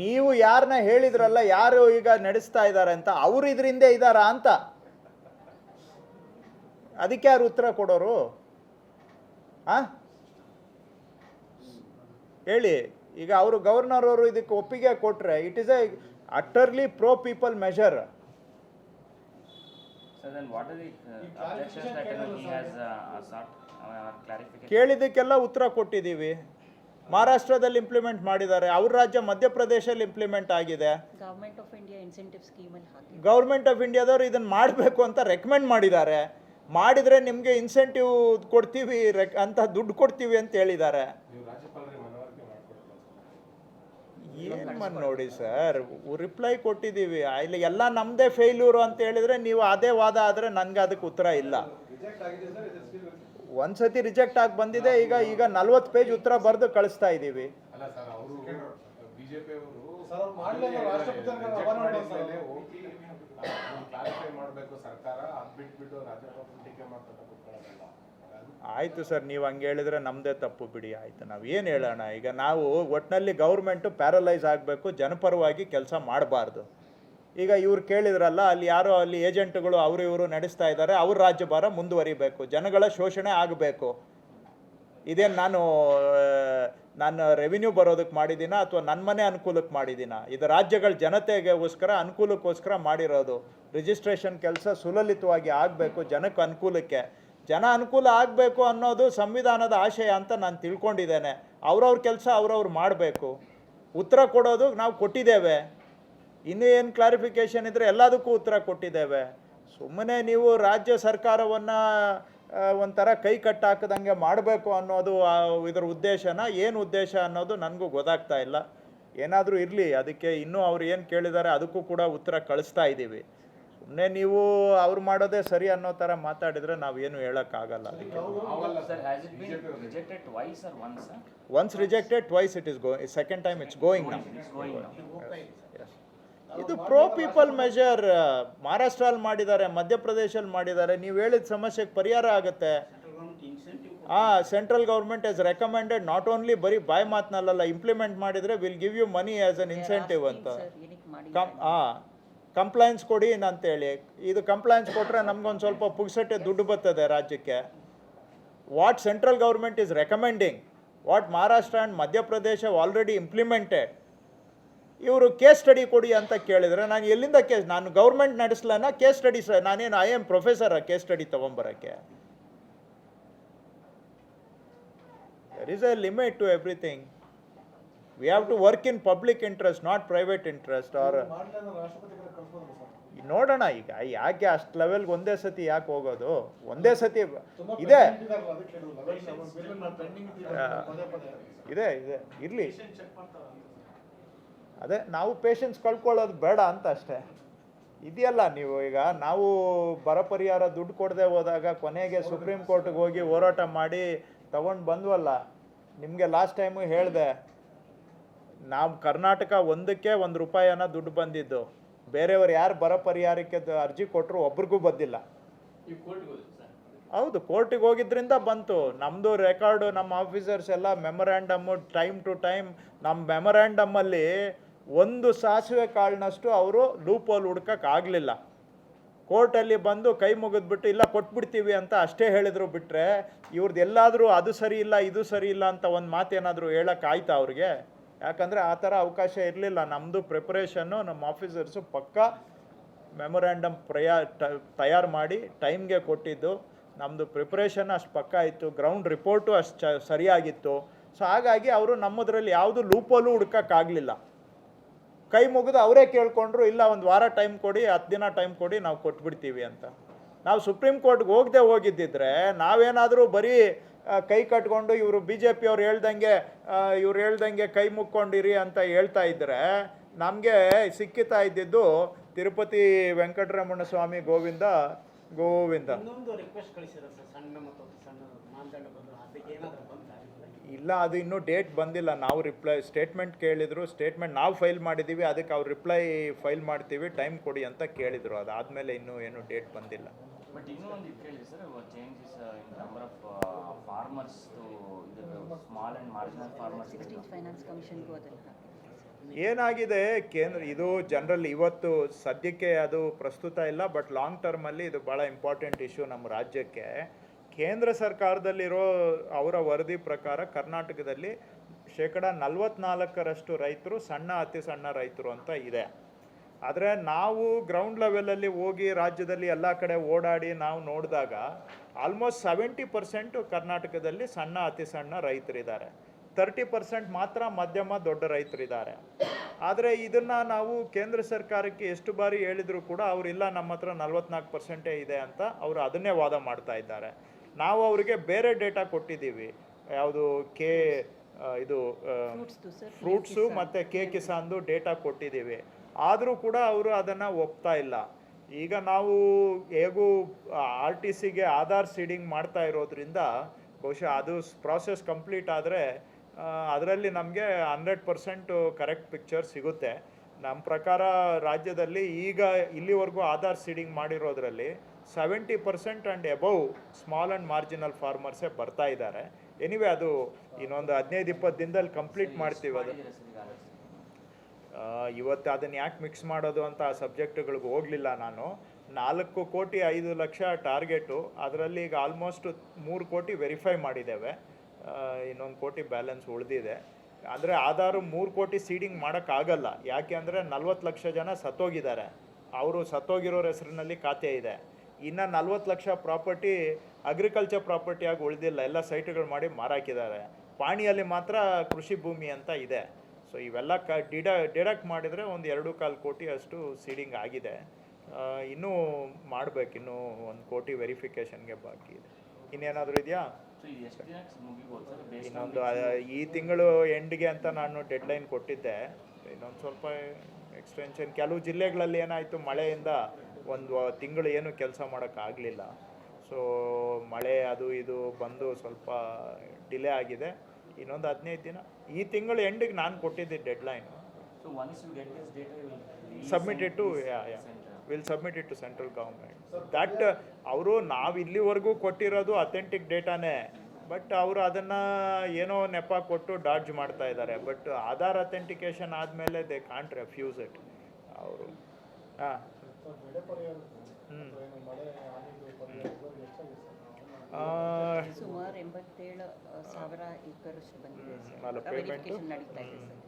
ನೀವು ಯಾರನ್ನ ಹೇಳಿದ್ರಲ್ಲ ಯಾರು ಈಗ ನಡೆಸ್ತಾ ಇದ್ದಾರೆ ಅಂತ ಅವರು ಇದರಿಂದ ಇದ್ದಾರಾ ಅಂತ, ಅದಕ್ಕೆ ಯಾರು ಉತ್ತರ ಕೊಡೋರು? ಹೇಳಿ. ಈಗ ಅವರು ಗವರ್ನರ್ ಅವರು ಇದಕ್ಕೆ ಒಪ್ಪಿಗೆ ಕೊಟ್ಟರೆ it is A utterly pro people measure. So then what are the objections that he has sought clarification? ಕೇಳಿದ್ದಕ್ಕೆಲ್ಲ ಉತ್ತರ ಕೊಟ್ಟಿದ್ದೀವಿ. ಮಹಾರಾಷ್ಟ್ರದಲ್ಲಿ ಇಂಪ್ಲಿಮೆಂಟ್ ಮಾಡಿದ್ದಾರೆ, ಅವ್ರ ರಾಜ್ಯ ಮಧ್ಯಪ್ರದೇಶಲ್ಲಿ ಇಂಪ್ಲಿಮೆಂಟ್ ಆಗಿದೆ. ಗವರ್ಮೆಂಟ್ ಆಫ್ ಇಂಡಿಯಾ ಇನ್ಸೆಂಟಿವ್ ಸ್ಕೀಮಲ್ಲಿ ಹಾಕಿ ಗೌರ್ಮೆಂಟ್ ಆಫ್ ಇಂಡಿಯಾದವರು ಇದನ್ನು ಮಾಡಬೇಕು ಅಂತ ರೆಕಮೆಂಡ್ ಮಾಡಿದ್ದಾರೆ. ಮಾಡಿದರೆ ನಿಮಗೆ ಇನ್ಸೆಂಟಿವ್ ಕೊಡ್ತೀವಿ ಅಂತ ದುಡ್ಡು ಕೊಡ್ತೀವಿ ಅಂತ ಹೇಳಿದ್ದಾರೆ. ಏನು ಮಾಡಿ ನೋಡಿ ಸರ್, ರಿಪ್ಲೈ ಕೊಟ್ಟಿದ್ದೀವಿ. ಇಲ್ಲಿ ಎಲ್ಲ ನಮ್ಮದೇ ಫೇಲ್ಯೂರು ಅಂತ ಹೇಳಿದರೆ ನೀವು ಅದೇ ವಾದ ಆದರೆ ನನಗೆ ಅದಕ್ಕೆ ಉತ್ತರ ಇಲ್ಲ. ಒಂದ್ಸತಿ ರಿಜೆಕ್ಟ್ ಆಗಿ ಬಂದಿದೆ. ಈಗ 40 ಪೇಜ್ ಉತ್ತರ ಬರೆದು ಕಳಿಸ್ತಾ ಇದ್ದೀವಿ. ಆಯಿತು ಸರ್, ನೀವು ಹಂಗೆ ಹೇಳಿದ್ರೆ ನಮ್ಮದೇ ತಪ್ಪು ಬಿಡಿ. ಆಯಿತು, ನಾವು ಏನು ಹೇಳೋಣ. ಈಗ ನಾವು ಒಟ್ಟಿನಲ್ಲಿ ಗೌರ್ಮೆಂಟು ಪ್ಯಾರಲೈಸ್ ಆಗಬೇಕು, ಜನಪರವಾಗಿ ಕೆಲಸ ಮಾಡಬಾರ್ದು. ಈಗ ಇವ್ರು ಕೇಳಿದ್ರಲ್ಲ, ಅಲ್ಲಿ ಯಾರೋ ಅಲ್ಲಿ ಏಜೆಂಟ್ಗಳು ಅವರು ಇವರು ನಡೆಸ್ತಾ ಇದ್ದಾರೆ, ಅವ್ರ ರಾಜ್ಯಭಾರ ಮುಂದುವರಿಬೇಕು, ಜನಗಳ ಶೋಷಣೆ ಆಗಬೇಕು. ಇದೇನು ನಾನು ರೆವಿನ್ಯೂ ಬರೋದಕ್ಕೆ ಮಾಡಿದ್ದೀನ ಅಥವಾ ನನ್ನ ಮನೆ ಅನುಕೂಲಕ್ಕೆ ಮಾಡಿದ್ದೀನ? ಇದು ರಾಜ್ಯಗಳ ಜನತೆಗೋಸ್ಕರ ಅನುಕೂಲಕ್ಕೋಸ್ಕರ ಮಾಡಿರೋದು. ರಿಜಿಸ್ಟ್ರೇಷನ್ ಕೆಲಸ ಸುಲಲಿತವಾಗಿ ಆಗಬೇಕು, ಜನಕ್ಕೆ ಅನುಕೂಲಕ್ಕೆ. ಜನ ಅನುಕೂಲ ಆಗಬೇಕು ಅನ್ನೋದು ಸಂವಿಧಾನದ ಆಶಯ ಅಂತ ನಾನು ತಿಳ್ಕೊಂಡಿದ್ದೇನೆ. ಅವ್ರವ್ರ ಕೆಲಸ ಅವ್ರವ್ರು ಮಾಡಬೇಕು. ಉತ್ತರ ಕೊಡೋದು ನಾವು ಕೊಟ್ಟಿದ್ದೇವೆ. ಇನ್ನೂ ಏನು ಕ್ಲಾರಿಫಿಕೇಷನ್ ಇದ್ದರೆ ಎಲ್ಲದಕ್ಕೂ ಉತ್ತರ ಕೊಟ್ಟಿದ್ದೇವೆ. ಸುಮ್ಮನೆ ನೀವು ರಾಜ್ಯ ಸರ್ಕಾರವನ್ನು ಒಂಥರ ಕೈ ಕಟ್ಟಾಕದಂಗೆ ಮಾಡಬೇಕು ಅನ್ನೋದು ಇದರ ಉದ್ದೇಶನ, ಏನು ಉದ್ದೇಶ ಅನ್ನೋದು ನನಗೂ ಗೊತ್ತಾಗ್ತಾ ಇಲ್ಲ. ಏನಾದರೂ ಇರಲಿ, ಅದಕ್ಕೆ ಇನ್ನೂ ಅವ್ರು ಏನು ಕೇಳಿದ್ದಾರೆ ಅದಕ್ಕೂ ಕೂಡ ಉತ್ತರ ಕಳಿಸ್ತಾ ಇದ್ದೀವಿ. ಸುಮ್ಮನೆ ನೀವು ಅವ್ರು ಮಾಡೋದೇ ಸರಿ ಅನ್ನೋ ಥರ ಮಾತಾಡಿದರೆ ನಾವೇನು ಹೇಳೋಕ್ಕಾಗಲ್ಲ. Sir, has it been rejected twice or once? Once rejected, twice it is going. Second time it's going now. It's going now. Yes. ಇದು ಪ್ರೋ ಪೀಪಲ್ ಮೆಷರ್. ಮಹಾರಾಷ್ಟ್ರಲ್ಲಿ ಮಾಡಿದ್ದಾರೆ, ಮಧ್ಯಪ್ರದೇಶಲ್ಲಿ ಮಾಡಿದ್ದಾರೆ. ನೀವು ಹೇಳಿದ ಸಮಸ್ಯೆಗೆ ಪರಿಹಾರ ಆಗುತ್ತೆ. Central government has recommended, not only ಬರೀ ಬಾಯ್ ಮಾತನಲ್ಲ, ಇಂಪ್ಲಿಮೆಂಟ್ ಮಾಡಿದರೆ will give you money as an incentive ಅಂತ. ಕಂಪ್ಲೈನ್ಸ್ ಕೊಡಿ ಅಂತೇಳಿ. ಇದು ಕಂಪ್ಲೈನ್ಸ್ ಕೊಟ್ಟರೆ ನಮಗೊಂದು ಸ್ವಲ್ಪ ಪುಕ್ಸಟ್ಟೆ ದುಡ್ಡು ಬರ್ತದೆ ರಾಜ್ಯಕ್ಕೆ. What central government is recommending, what Maharashtra and Madhya Pradesh already implemented. ಇವರು ಕೇಸ್ ಸ್ಟಡಿ ಕೊಡಿ ಅಂತ ಕೇಳಿದರೆ ನಾನು ಎಲ್ಲಿಂದ ನಾನು ಗೌರ್ಮೆಂಟ್ ನಡೆಸ್ಲನ ಕೇಸ್ ಸ್ಟಡೀಸ್? ನಾನೇನು I am professor case study ತೊಗೊಂಬರೋಕ್ಕೆ? There is a limit to everything. We have to work in public interest, not private interest. ಆರ್ ನೋಡೋಣ. ಈಗ ಯಾಕೆ ಅಷ್ಟು ಲೆವೆಲ್ಗೆ ಒಂದೇ ಸತಿ ಯಾಕೆ ಹೋಗೋದು? ಒಂದೇ ಸತಿ ಇದೆ ಇರಲಿ. ಅದೇ ನಾವು ಪೇಷನ್ಸ್ ಕಳ್ಕೊಳ್ಳೋದು ಬೇಡ ಅಂತ ಅಷ್ಟೇ. ಇದೆಯಲ್ಲ, ನೀವು ಈಗ ನಾವು ಬರ ಪರಿಹಾರ ದುಡ್ಡು ಕೊಡದೆ ಹೋದಾಗ ಕೊನೆಗೆ ಸುಪ್ರೀಂ ಕೋರ್ಟ್ಗೆ ಹೋಗಿ ಹೋರಾಟ ಮಾಡಿ ತಗೊಂಡು ಬಂದ್ವಲ್ಲ. ನಿಮಗೆ ಲಾಸ್ಟ್ ಟೈಮು ಹೇಳಿದೆ, ನಾವು ಕರ್ನಾಟಕ ಒಂದಕ್ಕೆ ₹1 ದುಡ್ಡು ಬಂದಿದ್ದು. ಬೇರೆಯವರು ಯಾರು ಬರ ಪರಿಹಾರಕ್ಕೆ ಅರ್ಜಿ ಕೊಟ್ಟರು ಒಬ್ರಿಗೂ ಬಂದಿಲ್ಲ. ಹೌದು, ಕೋರ್ಟಿಗೆ ಹೋಗಿದ್ರಿಂದ ಬಂತು. ನಮ್ಮದು ರೆಕಾರ್ಡು, ನಮ್ಮ ಆಫೀಸರ್ಸ್ ಎಲ್ಲ ಮೆಮೊರ್ಯಾಂಡಮ್ಮು ಟೈಮ್ ಟು ಟೈಮ್. ನಮ್ಮ ಮೆಮೊರ್ಯಾಂಡಮ್ಮಲ್ಲಿ ಒಂದು ಸಾಸಿವೆ ಕಾಳಿನಷ್ಟು ಅವರು ಲೂಪೋಲ್ ಹುಡ್ಕೋಕ್ಕಾಗಲಿಲ್ಲ. ಕೋರ್ಟಲ್ಲಿ ಬಂದು ಕೈ ಮುಗಿದ್ಬಿಟ್ಟು ಇಲ್ಲ ಕೊಟ್ಬಿಡ್ತೀವಿ ಅಂತ ಅಷ್ಟೇ ಹೇಳಿದ್ರು ಬಿಟ್ಟರೆ ಇವ್ರದ್ದು ಎಲ್ಲಾದರೂ ಅದು ಸರಿ ಇಲ್ಲ ಇದು ಸರಿ ಇಲ್ಲ ಅಂತ ಒಂದು ಮಾತೇನಾದರೂ ಹೇಳೋಕ್ಕಾಯ್ತಾ ಅವ್ರಿಗೆ? ಯಾಕಂದರೆ ಆ ಥರ ಅವಕಾಶ ಇರಲಿಲ್ಲ. ನಮ್ಮದು ಪ್ರಿಪ್ರೇಷನ್ನು ನಮ್ಮ ಆಫೀಸರ್ಸು ಪಕ್ಕಾ ಮೆಮೊರ್ಯಾಂಡಮ್ ತಯಾರು ಮಾಡಿ ಟೈಮ್ಗೆ ಕೊಟ್ಟಿದ್ದು. ನಮ್ಮದು ಪ್ರಿಪ್ರೇಷನ್ ಅಷ್ಟು ಪಕ್ಕಾ ಇತ್ತು, ಗ್ರೌಂಡ್ ರಿಪೋರ್ಟು ಅಷ್ಟು ಸರಿಯಾಗಿತ್ತು. ಸೊ ಹಾಗಾಗಿ ಅವರು ನಮ್ಮದ್ರಲ್ಲಿ ಯಾವುದು ಲೂಪಲ್ಲೂ ಹುಡ್ಕೋಕ್ಕಾಗಲಿಲ್ಲ. ಕೈ ಮುಗಿದು ಅವರೇ ಕೇಳ್ಕೊಂಡ್ರು, ಇಲ್ಲ ಒಂದು ವಾರ ಟೈಮ್ ಕೊಡಿ, 10 ದಿನ ಟೈಮ್ ಕೊಡಿ, ನಾವು ಕೊಟ್ಬಿಡ್ತೀವಿ ಅಂತ. ನಾವು ಸುಪ್ರೀಂ ಕೋರ್ಟ್ಗೆ ಹೋಗಿದ್ದಿದ್ರೆ ನಾವೇನಾದರೂ ಬರೀ ಕೈ ಕಟ್ಕೊಂಡು ಇವರು BJP ಅವ್ರು ಹೇಳ್ದಂಗೆ ಕೈ ಮುಕ್ಕೊಂಡಿರಿ ಅಂತ ಹೇಳ್ತಾ ಇದ್ದರೆ ನಮಗೆ ಸಿಕ್ಕಿತಾ ಇದ್ದಿದ್ದು ತಿರುಪತಿ ವೆಂಕಟರಮಣ ಸ್ವಾಮಿ ಗೋವಿಂದ. ಇನ್ನೊಂದು ರಿಕ್ವೆಸ್ಟ್ ಕಳಿಸಿರೋ ಸರ್, ಸಣ್ಣ ಮತ್ತು ಸಣ್ಣ ಮಾನದಂಡ ಬಂದು ಅದಕ್ಕೆ ಏನಾದರೂ ಬಂದ? ಇಲ್ಲ, ಅದು ಇನ್ನೂ ಡೇಟ್ ಬಂದಿಲ್ಲ. ನಾವು ಸ್ಟೇಟ್ಮೆಂಟ್ ಕೇಳಿದ್ರು, ಸ್ಟೇಟ್ಮೆಂಟ್ ನಾವು ಫೈಲ್ ಮಾಡಿದ್ದೀವಿ, ಅದಕ್ಕೆ ಅವ್ರು ರಿಪ್ಲೈ ಫೈಲ್ ಮಾಡ್ತೀವಿ, ಟೈಮ್ ಕೊಡಿ ಅಂತ ಕೇಳಿದರು. ಅದಾದಮೇಲೆ ಇನ್ನೂ ಏನು ಡೇಟ್ ಬಂದಿಲ್ಲ. ಬಟ್ ಇನ್ನೂ ಒಂದು ಇದು ಕೇಳಿ sir, changes in number of farmers to ಇದು small and marginal farmers. 16th finance ಕಮಿಷನ್ಗೂ ಅದನ್ನು ಏನಾಗಿದೆ ಇದು ಜನರಲ್ ಇವತ್ತು ಸದ್ಯಕ್ಕೆ ಅದು ಪ್ರಸ್ತುತ ಇಲ್ಲ, ಬಟ್ ಲಾಂಗ್ ಟರ್ಮಲ್ಲಿ ಇದು ಭಾಳ ಇಂಪಾರ್ಟೆಂಟ್ ಇಶ್ಯೂ ನಮ್ಮ ರಾಜ್ಯಕ್ಕೆ. ಕೇಂದ್ರ ಸರ್ಕಾರದಲ್ಲಿರೋ ಅವರ ವರದಿ ಪ್ರಕಾರ ಕರ್ನಾಟಕದಲ್ಲಿ 44% ರೈತರು ಅತಿ ಸಣ್ಣ ರೈತರು ಅಂತ ಇದೆ. ಆದರೆ ನಾವು ಗ್ರೌಂಡ್ ಲೆವೆಲಲ್ಲಿ ಹೋಗಿ ರಾಜ್ಯದಲ್ಲಿ ಎಲ್ಲ ಕಡೆ ಓಡಾಡಿ ನಾವು ನೋಡಿದಾಗ ಆಲ್ಮೋಸ್ಟ್ 70% ಕರ್ನಾಟಕದಲ್ಲಿ ಅತಿ ಸಣ್ಣ ರೈತರಿದ್ದಾರೆ. 30% ಮಾತ್ರ ಮಧ್ಯಮ ದೊಡ್ಡ ರೈತರಿದ್ದಾರೆ. ಆದರೆ ಇದನ್ನು ನಾವು ಕೇಂದ್ರ ಸರ್ಕಾರಕ್ಕೆ ಎಷ್ಟು ಬಾರಿ ಹೇಳಿದರೂ ಕೂಡ ಅವರಿಲ್ಲ, ನಮ್ಮ ಹತ್ರ 44% ಇದೆ ಅಂತ ಅವರು ಅದನ್ನೇ ವಾದ ಮಾಡ್ತಾ ಇದ್ದಾರೆ. ನಾವು ಅವರಿಗೆ ಬೇರೆ ಡೇಟಾ ಕೊಟ್ಟಿದ್ದೀವಿ, ಯಾವುದು ಫ್ರೂಟ್ಸು ಮತ್ತು ಕಿಸಾನ್ದು ಡೇಟಾ ಕೊಟ್ಟಿದ್ದೀವಿ. ಆದರೂ ಕೂಡ ಅವರು ಅದನ್ನು ಒಪ್ತಾ ಇಲ್ಲ. ಈಗ ನಾವು ಹೇಗೂ RTCಗೆ ಆಧಾರ್ ಸೀಡಿಂಗ್ ಮಾಡ್ತಾ ಇರೋದ್ರಿಂದ ಬಹುಶಃ ಅದು ಪ್ರಾಸೆಸ್ ಕಂಪ್ಲೀಟ್ ಆದರೆ ಅದರಲ್ಲಿ ನಮಗೆ 100% ಕರೆಕ್ಟ್ ಪಿಕ್ಚರ್ ಸಿಗುತ್ತೆ. ನಮ್ಮ ಪ್ರಕಾರ ರಾಜ್ಯದಲ್ಲಿ ಈಗ ಇಲ್ಲಿವರೆಗೂ ಆಧಾರ್ ಸೀಡಿಂಗ್ ಮಾಡಿರೋದ್ರಲ್ಲಿ 70% and above small and marginal ಫಾರ್ಮರ್ಸೇ ಬರ್ತಾ ಇದ್ದಾರೆ. ಎನಿವೆ ಅದು ಇನ್ನೊಂದು 15-20 ದಿನದಲ್ಲಿ ಕಂಪ್ಲೀಟ್ ಮಾಡ್ತೀವಿ. ಅದು ಇವತ್ತು ಅದನ್ನು ಯಾಕೆ ಮಿಕ್ಸ್ ಮಾಡೋದು ಅಂತ ಆ ಸಬ್ಜೆಕ್ಟ್ಗಳಿಗೆ ಹೋಗಲಿಲ್ಲ ನಾನು. 4,05,00,000 ಟಾರ್ಗೆಟು, ಅದರಲ್ಲಿ ಈಗ ಆಲ್ಮೋಸ್ಟ್ 3 ಕೋಟಿ ವೆರಿಫೈ ಮಾಡಿದ್ದೇವೆ, ಇನ್ನೊಂದು ಕೋಟಿ ಬ್ಯಾಲೆನ್ಸ್ ಉಳಿದಿದೆ. ಅಂದರೆ ಆಧಾರು 3 ಕೋಟಿ ಸೀಡಿಂಗ್ ಮಾಡೋಕ್ಕಾಗಲ್ಲ, ಯಾಕೆ ಅಂದರೆ 40 ಲಕ್ಷ ಜನ ಸತ್ತೋಗಿದ್ದಾರೆ, ಅವರು ಸತ್ತೋಗಿರೋರ ಹೆಸರಿನಲ್ಲಿ ಖಾತೆ ಇದೆ. ಇನ್ನು 40 ಲಕ್ಷ ಪ್ರಾಪರ್ಟಿ ಅಗ್ರಿಕಲ್ಚರ್ ಪ್ರಾಪರ್ಟಿಯಾಗಿ ಉಳಿದಿಲ್ಲ, ಎಲ್ಲ ಸೈಟ್ಗಳು ಮಾಡಿ ಮಾರಾಕಿದ್ದಾರೆ. ಪಾಣಿಯಲ್ಲಿ ಮಾತ್ರ ಕೃಷಿ ಭೂಮಿ ಅಂತ ಇದೆ. ಸೊ ಇವೆಲ್ಲ ಡಿಡಕ್ಟ್ ಮಾಡಿದರೆ ಒಂದು 2.25 ಕೋಟಿ ಅಷ್ಟು ಸೀಡಿಂಗ್ ಆಗಿದೆ. ಇನ್ನೂ ಮಾಡಬೇಕು, ಇನ್ನೂ 1 ಕೋಟಿ ವೆರಿಫಿಕೇಷನ್ಗೆ ಬಾಕಿ ಇದೆ. ಇನ್ನೇನಾದರೂ ಇದೆಯಾ? ಇನ್ನೊಂದು ಈ ತಿಂಗಳು ಎಂಡ್ಗೆ ಅಂತ ನಾನು ಡೆಡ್ಲೈನ್ ಕೊಟ್ಟಿದ್ದೆ. ಇನ್ನೊಂದು ಸ್ವಲ್ಪ ಎಕ್ಸ್ಟೆನ್ಷನ್. ಕೆಲವು ಜಿಲ್ಲೆಗಳಲ್ಲಿ ಏನಾಯಿತು, ಮಳೆಯಿಂದ 1 ತಿಂಗಳು ಏನು ಕೆಲಸ ಮಾಡೋಕ್ಕಾಗಲಿಲ್ಲ. ಸೊ ಮಳೆ ಅದು ಇದು ಬಂದು ಸ್ವಲ್ಪ ಡಿಲೇ ಆಗಿದೆ. ಇನ್ನೊಂದು 15 ದಿನ, ಈ ತಿಂಗಳು ಎಂಡಿಗೆ ನಾನು ಕೊಟ್ಟಿದ್ದೆ deadline. Submitted to will submit it to central government. That ಅವರು ನಾವು ಇಲ್ಲಿವರೆಗೂ ಕೊಟ್ಟಿರೋದು ಅಥೆಂಟಿಕ್ ಡೇಟಾನೇ, ಬಟ್ ಅವರು ಅದನ್ನು ಏನೋ ನೆಪ ಕೊಟ್ಟು ಡಾಡ್ಜ್ ಮಾಡ್ತಾ ಇದ್ದಾರೆ. ಬಟ್ ಆಧಾರ್ ಅಥೆಂಟಿಕೇಶನ್ ಆದಮೇಲೆ ದೇ ಕಾಂಟ್ ರೆಫ್ಯೂಸ್ ಇಟ್ ಅವರು. ಸುಮಾರು 87,000 ಏಕರ್ಸ್ ಬಂದಿದೆ ಸರ್. ಅಲ್ಲ, ಪೇಮೆಂಟು ವೆರಿಫಿಕೇಶನ್ ನಡೀತಾ ಇದೆ ಸರ್.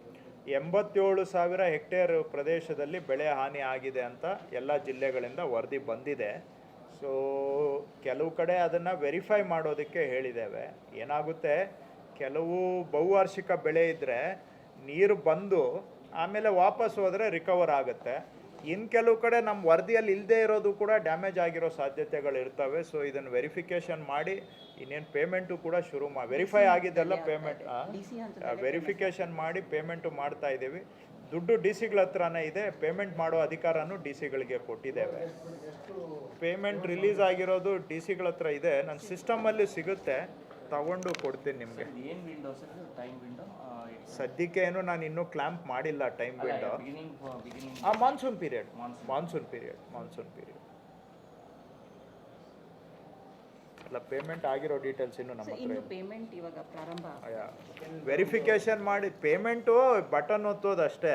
87,000 ಹೆಕ್ಟೇರ್ ಪ್ರದೇಶದಲ್ಲಿ ಬೆಳೆ ಹಾನಿ ಆಗಿದೆ ಅಂತ ಎಲ್ಲ ಜಿಲ್ಲೆಗಳಿಂದ ವರದಿ ಬಂದಿದೆ. ಸೊ ಕೆಲವು ಕಡೆ ಅದನ್ನು ವೆರಿಫೈ ಮಾಡೋದಕ್ಕೆ ಹೇಳಿದ್ದೇವೆ. ಏನಾಗುತ್ತೆ, ಕೆಲವು ಬಹುವಾರ್ಷಿಕ ಬೆಳೆ ಇದ್ದರೆ ನೀರು ಬಂದು ಆಮೇಲೆ ವಾಪಸ್ ಹೋದರೆ ರಿಕವರ್ ಆಗುತ್ತೆ. ಇನ್ನು ಕೆಲವು ಕಡೆ ನಮ್ಮ ವರದಿಯಲ್ಲಿ ಇಲ್ಲದೆ ಇರೋದು ಕೂಡ ಡ್ಯಾಮೇಜ್ ಆಗಿರೋ ಸಾಧ್ಯತೆಗಳು ಇರ್ತವೆ. ಸೊ ಇದನ್ನು ವೆರಿಫಿಕೇಷನ್ ಮಾಡಿ ಇನ್ನೇನು ಪೇಮೆಂಟು ಕೂಡ ಶುರು ವೆರಿಫೈ ಆಗಿದ್ದೆಲ್ಲ ಪೇಮೆಂಟ್ ವೆರಿಫಿಕೇಷನ್ ಮಾಡಿ ಪೇಮೆಂಟು ಮಾಡ್ತಾ ಇದ್ದೀವಿ. ದುಡ್ಡು DC-ಗಳ ಹತ್ರನೇ ಇದೆ, ಪೇಮೆಂಟ್ ಮಾಡೋ ಅಧಿಕಾರನೂ DC-ಗಳಿಗೆ ಕೊಟ್ಟಿದ್ದೇವೆ. ಪೇಮೆಂಟ್ ರಿಲೀಸ್ ಆಗಿರೋದು DC-ಗಳ ಹತ್ರ ಇದೆ, ನನ್ನ ಸಿಸ್ಟಮಲ್ಲಿ ಸಿಗುತ್ತೆ, ತಗೊಂಡು ಕೊಡ್ತೀನಿ ನಿಮಗೆ. ಸದ್ಯಕ್ಕೆ ಏನು ನಾನು ಇನ್ನೂ ಕ್ಲಾಂಪ್ ಮಾಡಿಲ್ಲ ಟೈಮ್ ವಿಂಡೋ. ಮಾನ್ಸೂನ್ ಪೀರಿಯಡ್ ಅಲ್ಲ, ಪೇಮೆಂಟ್ ಆಗಿರೋ ಡೀಟೇಲ್ಸ್ ಇನ್ನು ನಮ್ಮ ಹತ್ರ. ಪೇಮೆಂಟ್ ಇವಾಗ ಪ್ರಾರಂಭ ವೆರಿಫಿಕೇಶನ್ ಮಾಡಿ ಪೇಮೆಂಟು ಬಟನ್ ಒತ್ತೋದು ಅಷ್ಟೇ,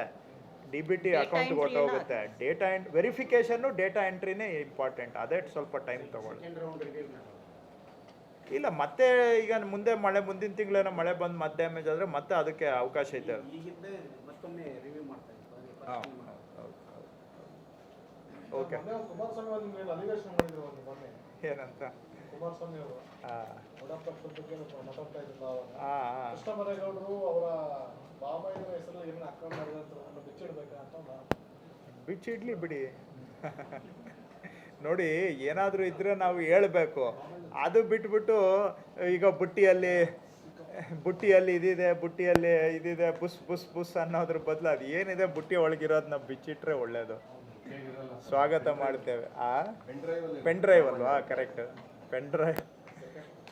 DBT ಅಕೌಂಟ್ಗೆ ಹೊಟ್ಟೋಗುತ್ತೆ. ಡೇಟಾ ವೆರಿಫಿಕೇಷನ್ನು ಡೇಟಾ ಎಂಟ್ರಿನೇ ಇಂಪಾರ್ಟೆಂಟ್, ಅದೇ ಸ್ವಲ್ಪ ಟೈಮ್ ತಗೊಳ್ಳಿ. ಇಲ್ಲ, ಮತ್ತೆ ಈಗ ಮುಂದೆ ಮಳೆ, ಮುಂದಿನ ತಿಂಗಳೇನೋ ಮಳೆ ಬಂದು ಮತ್ತೆ ಡ್ಯಾಮೇಜ್ ಆದರೆ ಮತ್ತೆ ಅದಕ್ಕೆ ಅವಕಾಶ ಇದೆ. ಮತ್ತೊಮ್ಮೆ ರಿವ್ಯೂ ಮಾಡ್ತಾ ಓಕೆ, ಕುಮಾರಸ್ವಾಮಿ ಮೇಲೆ ಅಲಿಗೇಷನ್ ಮಾಡಿದ್ರು ಮೊನ್ನೆ ಏನಂತ? ಕುಮಾರಸ್ವಾಮಿ ಅವರು ಬಡ ಪಕ್ಷದ ಬಗ್ಗೆ ಮಾತಾಡ್ತಾ ಇದ್ರಲ್ಲ ಅವಾಗ ಕೃಷ್ಣ ಬೈರೇಗೌಡರು ಅವರ ಬಾಬಾಯಿನ ಹೆಸರಲ್ಲಿ ಏನೇನು ಅಕ್ರಮ ಮಾಡಿದ್ರೆ ಬಿಚ್ಚಿಡ್ಬೇಕಾ ಅಂತ ಬಿಚ್ಚಿಡ್ಲಿ ಬಿಡಿ. ನೋಡಿ, ಏನಾದರೂ ಇದ್ರೆ ನಾವು ಹೇಳಬೇಕು. ಅದು ಬಿಟ್ಬಿಟ್ಟು ಈಗ ಬುಟ್ಟಿಯಲ್ಲಿ ಇದಿದೆ ಬುಸ್ ಬುಸ್ ಬುಸ್ ಅನ್ನೋದ್ರ ಬದಲು ಅದು ಏನಿದೆ ಬುಟ್ಟಿ ಒಳಗಿರೋದನ್ನ ಬಿಚ್ಚಿಟ್ರೆ ಒಳ್ಳೇದು. ಸ್ವಾಗತ ಮಾಡ್ತೇವೆ. ಪೆನ್ ಡ್ರೈವ್ ಅಲ್ವಾ? Correct, pen drive.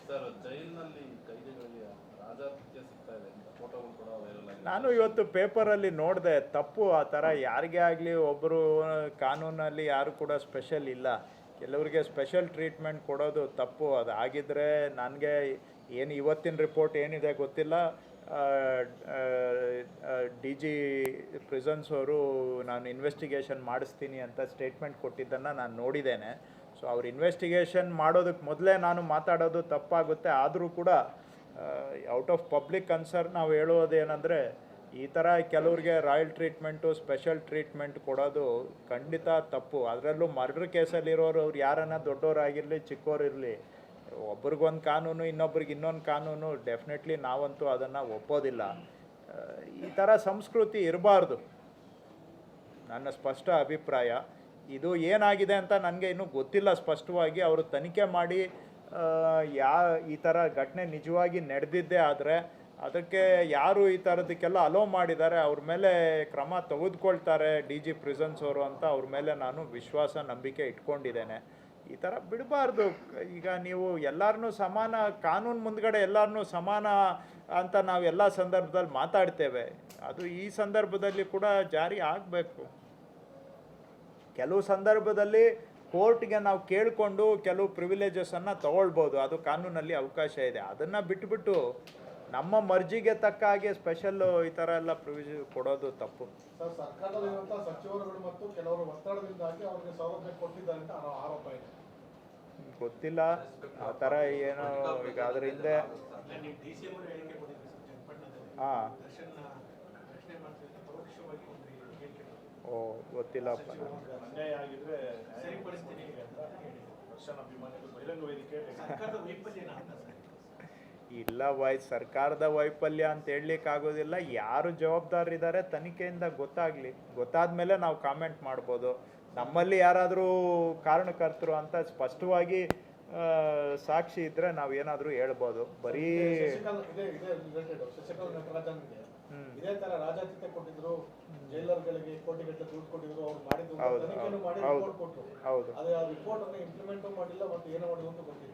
ಸರ್, ಜೈಲಿನಲ್ಲಿ ಕೈದಿಗಳಿಗೆ ರಾಜಾತಿಥ್ಯ ಸಿಗ್ತಾ ಇದೆ ಅಂತ ಫೋಟೋಗಳು ಕೂಡ ವೈರಲ್ ಆಗಿದೆ. ನಾನು ಇವತ್ತು ಪೇಪರಲ್ಲಿ ನೋಡಿದೆ, ತಪ್ಪು. ಆ ಥರ ಯಾರಿಗೇ ಆಗಲಿ, ಒಬ್ಬರು ಕಾನೂನಲ್ಲಿ ಯಾರು ಕೂಡ ಸ್ಪೆಷಲ್ ಇಲ್ಲ. ಕೆಲವರಿಗೆ ಸ್ಪೆಷಲ್ ಟ್ರೀಟ್ಮೆಂಟ್ ಕೊಡೋದು ತಪ್ಪು. ಅದು ಆಗಿದ್ದರೆ ನನಗೆ ಏನು ಇವತ್ತಿನ ರಿಪೋರ್ಟ್ ಏನಿದೆ ಗೊತ್ತಿಲ್ಲ. DG ಪ್ರಿಸನ್ಸ್ ಅವರು ನಾನು ಇನ್ವೆಸ್ಟಿಗೇಷನ್ ಮಾಡಿಸ್ತೀನಿ ಅಂತ ಸ್ಟೇಟ್ಮೆಂಟ್ ಕೊಟ್ಟಿದ್ದನ್ನು ನಾನು ನೋಡಿದ್ದೇನೆ. ಸೊ ಅವ್ರು ಇನ್ವೆಸ್ಟಿಗೇಷನ್ ಮಾಡೋದಕ್ಕೆ ಮೊದಲೇ ನಾನು ಮಾತಾಡೋದು ತಪ್ಪಾಗುತ್ತೆ. ಆದರೂ ಕೂಡ ಔಟ್ ಆಫ್ ಪಬ್ಲಿಕ್ ಕನ್ಸರ್ನ್ ನಾವು ಹೇಳೋದೇನೆಂದರೆ, ಈ ಥರ ಕೆಲವ್ರಿಗೆ ರಾಯಲ್ ಟ್ರೀಟ್ಮೆಂಟು, ಸ್ಪೆಷಲ್ ಟ್ರೀಟ್ಮೆಂಟ್ ಕೊಡೋದು ಖಂಡಿತ ತಪ್ಪು. ಅದರಲ್ಲೂ ಮರ್ಡರ್ ಕೇಸಲ್ಲಿರೋರು ಅವ್ರು ಯಾರನ್ನ ದೊಡ್ಡವರಾಗಿರಲಿ ಚಿಕ್ಕವರಿರಲಿ, ಒಬ್ರಿಗೊಂದು ಕಾನೂನು ಇನ್ನೊಬ್ರಿಗೆ ಇನ್ನೊಂದು ಕಾನೂನು. ಡೆಫಿನೆಟ್ಲಿ ನಾವಂತೂ ಅದನ್ನು ಒಪ್ಪೋದಿಲ್ಲ. ಈ ಥರ ಸಂಸ್ಕೃತಿ ಇರಬಾರ್ದು, ನನ್ನ ಸ್ಪಷ್ಟ ಅಭಿಪ್ರಾಯ. ಇದು ಏನಾಗಿದೆ ಅಂತ ನನಗೆ ಇನ್ನೂ ಗೊತ್ತಿಲ್ಲ ಸ್ಪಷ್ಟವಾಗಿ. ಅವರು ತನಿಖೆ ಮಾಡಿ ಈ ಥರ ಘಟನೆ ನಿಜವಾಗಿ ನಡೆದಿದ್ದೇ ಆದರೆ ಅದಕ್ಕೆ ಯಾರು ಈ ಥರದಕ್ಕೆಲ್ಲ ಅಲೋ ಮಾಡಿದ್ದಾರೆ ಅವ್ರ ಮೇಲೆ ಕ್ರಮ ತೆಗೆದುಕೊಳ್ತಾರೆ DG ಪ್ರಿಸನ್ಸ್ ಅವರು ಅಂತ ಅವ್ರ ಮೇಲೆ ನಾನು ವಿಶ್ವಾಸ, ನಂಬಿಕೆ ಇಟ್ಕೊಂಡಿದ್ದೇನೆ. ಈ ಥರ ಬಿಡಬಾರ್ದು. ಈಗ ನೀವು ಎಲ್ಲರನ್ನೂ ಸಮಾನ, ಕಾನೂನು ಮುಂದ್ಗಡೆ ಎಲ್ಲರನ್ನೂ ಸಮಾನ ಅಂತ ನಾವು ಎಲ್ಲ ಸಂದರ್ಭದಲ್ಲಿ ಮಾತಾಡ್ತೇವೆ. ಅದು ಈ ಸಂದರ್ಭದಲ್ಲಿ ಕೂಡ ಜಾರಿ ಆಗಬೇಕು. ಕೆಲವು ಸಂದರ್ಭದಲ್ಲಿ ಕೋರ್ಟ್ಗೆ ನಾವು ಕೇಳಿಕೊಂಡು ಕೆಲವು ಪ್ರಿವಿಲೇಜಸನ್ನು ತಗೊಳ್ಬೋದು, ಅದು ಕಾನೂನಲ್ಲಿ ಅವಕಾಶ ಇದೆ. ಅದನ್ನು ಬಿಟ್ಬಿಟ್ಟು ನಮ್ಮ ಮರ್ಜಿಗೆ ತಕ್ಕ ಹಾಗೆ ಸ್ಪೆಷಲ್ಲು ಈ ಥರ ಎಲ್ಲ ಪ್ರಿವಿಲೇಜ್ ಕೊಡೋದು ತಪ್ಪು. ಸರ್, ಸರ್ಕಾರದಲ್ಲಿರುವಂಥ ಸಚಿವರುಗಳು ಮತ್ತು ಕೆಲವರು ಒತ್ತಡದಿಂದಾಗಿ ಅವರಿಗೆ ಸೌಲಭ್ಯ ಕೊಟ್ಟಿದ್ದಾರೆ ಅಂತ ಆರೋಪ ಇದೆ. ಗೊತ್ತಿಲ್ಲ ಆ ಥರ ಏನೋ. ಈಗ ಅದರ ಹಿಂದೆ ಓ ಗೊತ್ತಿಲ್ಲಪ್ಪ. ಅನ್ಯಾಯ ಆಗಿದ್ರೆ ಸರಿಪಡಿಸ್ತೀನಿ ಅಂತ ದರ್ಶನ್ ಅಭಿಮಾನಿಗಳು ಬಹಿರಂಗ ವೇದಿಕೆ ಸರ್ಕಾರದ ವೈಫಲ್ಯನ ಇಲ್ಲ ಸರ್ಕಾರದ ವೈಫಲ್ಯ ಅಂತ ಹೇಳಲಿಕ್ಕಾಗೋದಿಲ್ಲ. ಯಾರು ಜವಾಬ್ದಾರಿದ್ದಾರೆ ತನಿಖೆಯಿಂದ ಗೊತ್ತಾದ ಮೇಲೆ ನಾವು ಕಾಮೆಂಟ್ ಮಾಡ್ಬೋದು. ನಮ್ಮಲ್ಲಿ ಯಾರಾದರೂ ಕಾರಣಕರ್ತರು ಅಂತ ಸ್ಪಷ್ಟವಾಗಿ ಸಾಕ್ಷಿ ಇದ್ದರೆ ನಾವು ಏನಾದರೂ ಹೇಳ್ಬೋದು. ಬರೀ ಶಶಿಕಲಾ ನಟರಾಜನ್ಗೆ ಇದೇ ತರ ರಾಜಾತಿಥ್ಯ ಕೊಟ್ಟಿದ್ರು, ಜೈಲರ್ಗಳಿಗೆ ಕೋಟಿಗಟ್ಟಲೆ ದುಡ್ಡು ಕೊಟ್ಟಿದ್ರು, ಅವ್ರು ಮಾಡಿದ್ರು. ಹೌದು, ಅದೇ ಆ ರಿಪೋರ್ಟ್ ಅನ್ನು ಇಂಪ್ಲಿಮೆಂಟ್ ಮಾಡಿಲ್ಲ, ಮತ್ತೆ ಏನೋ ಮಾಡಿದ್ರು ಅಂತ ಗೊತ್ತಿಲ್ಲ.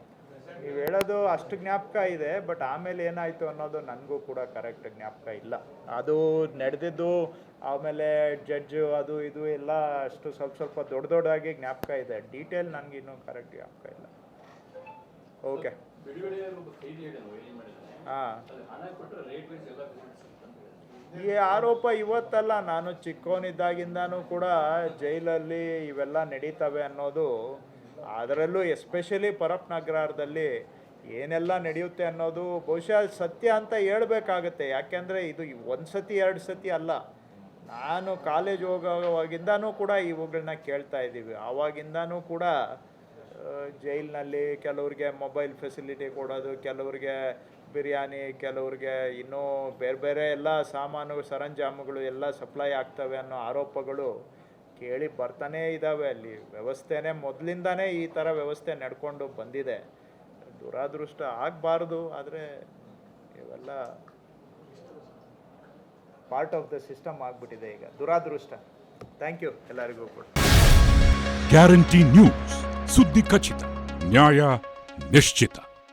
ನೀವು ಹೇಳೋದು ಅಷ್ಟು ಜ್ಞಾಪಕ ಇದೆ, ಬಟ್ ಆಮೇಲೆ ಏನಾಯಿತು ಅನ್ನೋದು ನನಗೂ ಕೂಡ ಕರೆಕ್ಟ್ ಜ್ಞಾಪಕ ಇಲ್ಲ. ಅದು ನಡೆದಿದ್ದು ಆಮೇಲೆ ಜಡ್ಜು ಅದು ಇದು ಎಲ್ಲ ಅಷ್ಟು ಸ್ವಲ್ಪ ದೊಡ್ಡದಾಗಿ ಜ್ಞಾಪಕ ಇದೆ. ಡೀಟೇಲ್ ನನಗೆ ಇನ್ನೂ ಕರೆಕ್ಟ್ ಜ್ಞಾಪಕ ಇಲ್ಲ. ಓಕೆ, ಹಾಂ. ಈ ಆರೋಪ ಇವತ್ತಲ್ಲ, ನಾನು ಚಿಕ್ಕವನಿದ್ದಾಗಿಂದನೂ ಕೂಡ ಜೈಲಲ್ಲಿ ಇವೆಲ್ಲ ನಡೀತವೆ ಅನ್ನೋದು, ಅದರಲ್ಲೂ ಎಸ್ಪೆಷಲಿ ಪರಪ್ ನಗರದಲ್ಲಿ ಏನೆಲ್ಲ ನಡೆಯುತ್ತೆ ಅನ್ನೋದು ಬಹುಶಃ ಸತ್ಯ ಅಂತ ಹೇಳ್ಬೇಕಾಗತ್ತೆ. ಯಾಕೆಂದರೆ ಇದು ಒಂದು ಸತಿ ಎರಡು ಸತಿ ಅಲ್ಲ. ನಾನು ಕಾಲೇಜ್ ಹೋಗೋವಾಗಿಂದನೂ ಕೂಡ ಇವುಗಳನ್ನ ಕೇಳ್ತಾ ಇದ್ದೀವಿ. ಆವಾಗಿಂದನೂ ಕೂಡ ಜೈಲಿನಲ್ಲಿ ಕೆಲವ್ರಿಗೆ ಮೊಬೈಲ್ ಫೆಸಿಲಿಟಿ ಕೊಡೋದು, ಕೆಲವ್ರಿಗೆ ಬಿರಿಯಾನಿ, ಕೆಲವ್ರಿಗೆ ಇನ್ನೂ ಬೇರೆ ಬೇರೆ ಎಲ್ಲ ಸಾಮಾನು ಸರಂಜಾಮುಗಳು ಎಲ್ಲ ಸಪ್ಲೈ ಆಗ್ತವೆ ಅನ್ನೋ ಆರೋಪಗಳು ಕೇಳಿ ಬರ್ತಾನೇ ಇದ್ದಾವೆ. ಅಲ್ಲಿ ವ್ಯವಸ್ಥೆನೇ ಮೊದಲಿಂದಾನೇ ಈ ಥರ ವ್ಯವಸ್ಥೆ ನಡ್ಕೊಂಡು ಬಂದಿದೆ. ದುರಾದೃಷ್ಟ ಆಗಬಾರ್ದು, ಆದರೆ ಇವೆಲ್ಲ ಪಾರ್ಟ್ ಆಫ್ ದ ಸಿಸ್ಟಮ್ ಆಗಿಬಿಟ್ಟಿದೆ ಈಗ. ದುರಾದೃಷ್ಟ. ಥ್ಯಾಂಕ್ ಯು ಎಲ್ಲರಿಗೂ ಕೂಡ. ಗ್ಯಾರಂಟಿ ನ್ಯೂಸ್, ಸುದ್ದಿ ಖಚಿತ, ನ್ಯಾಯ ನಿಶ್ಚಿತ.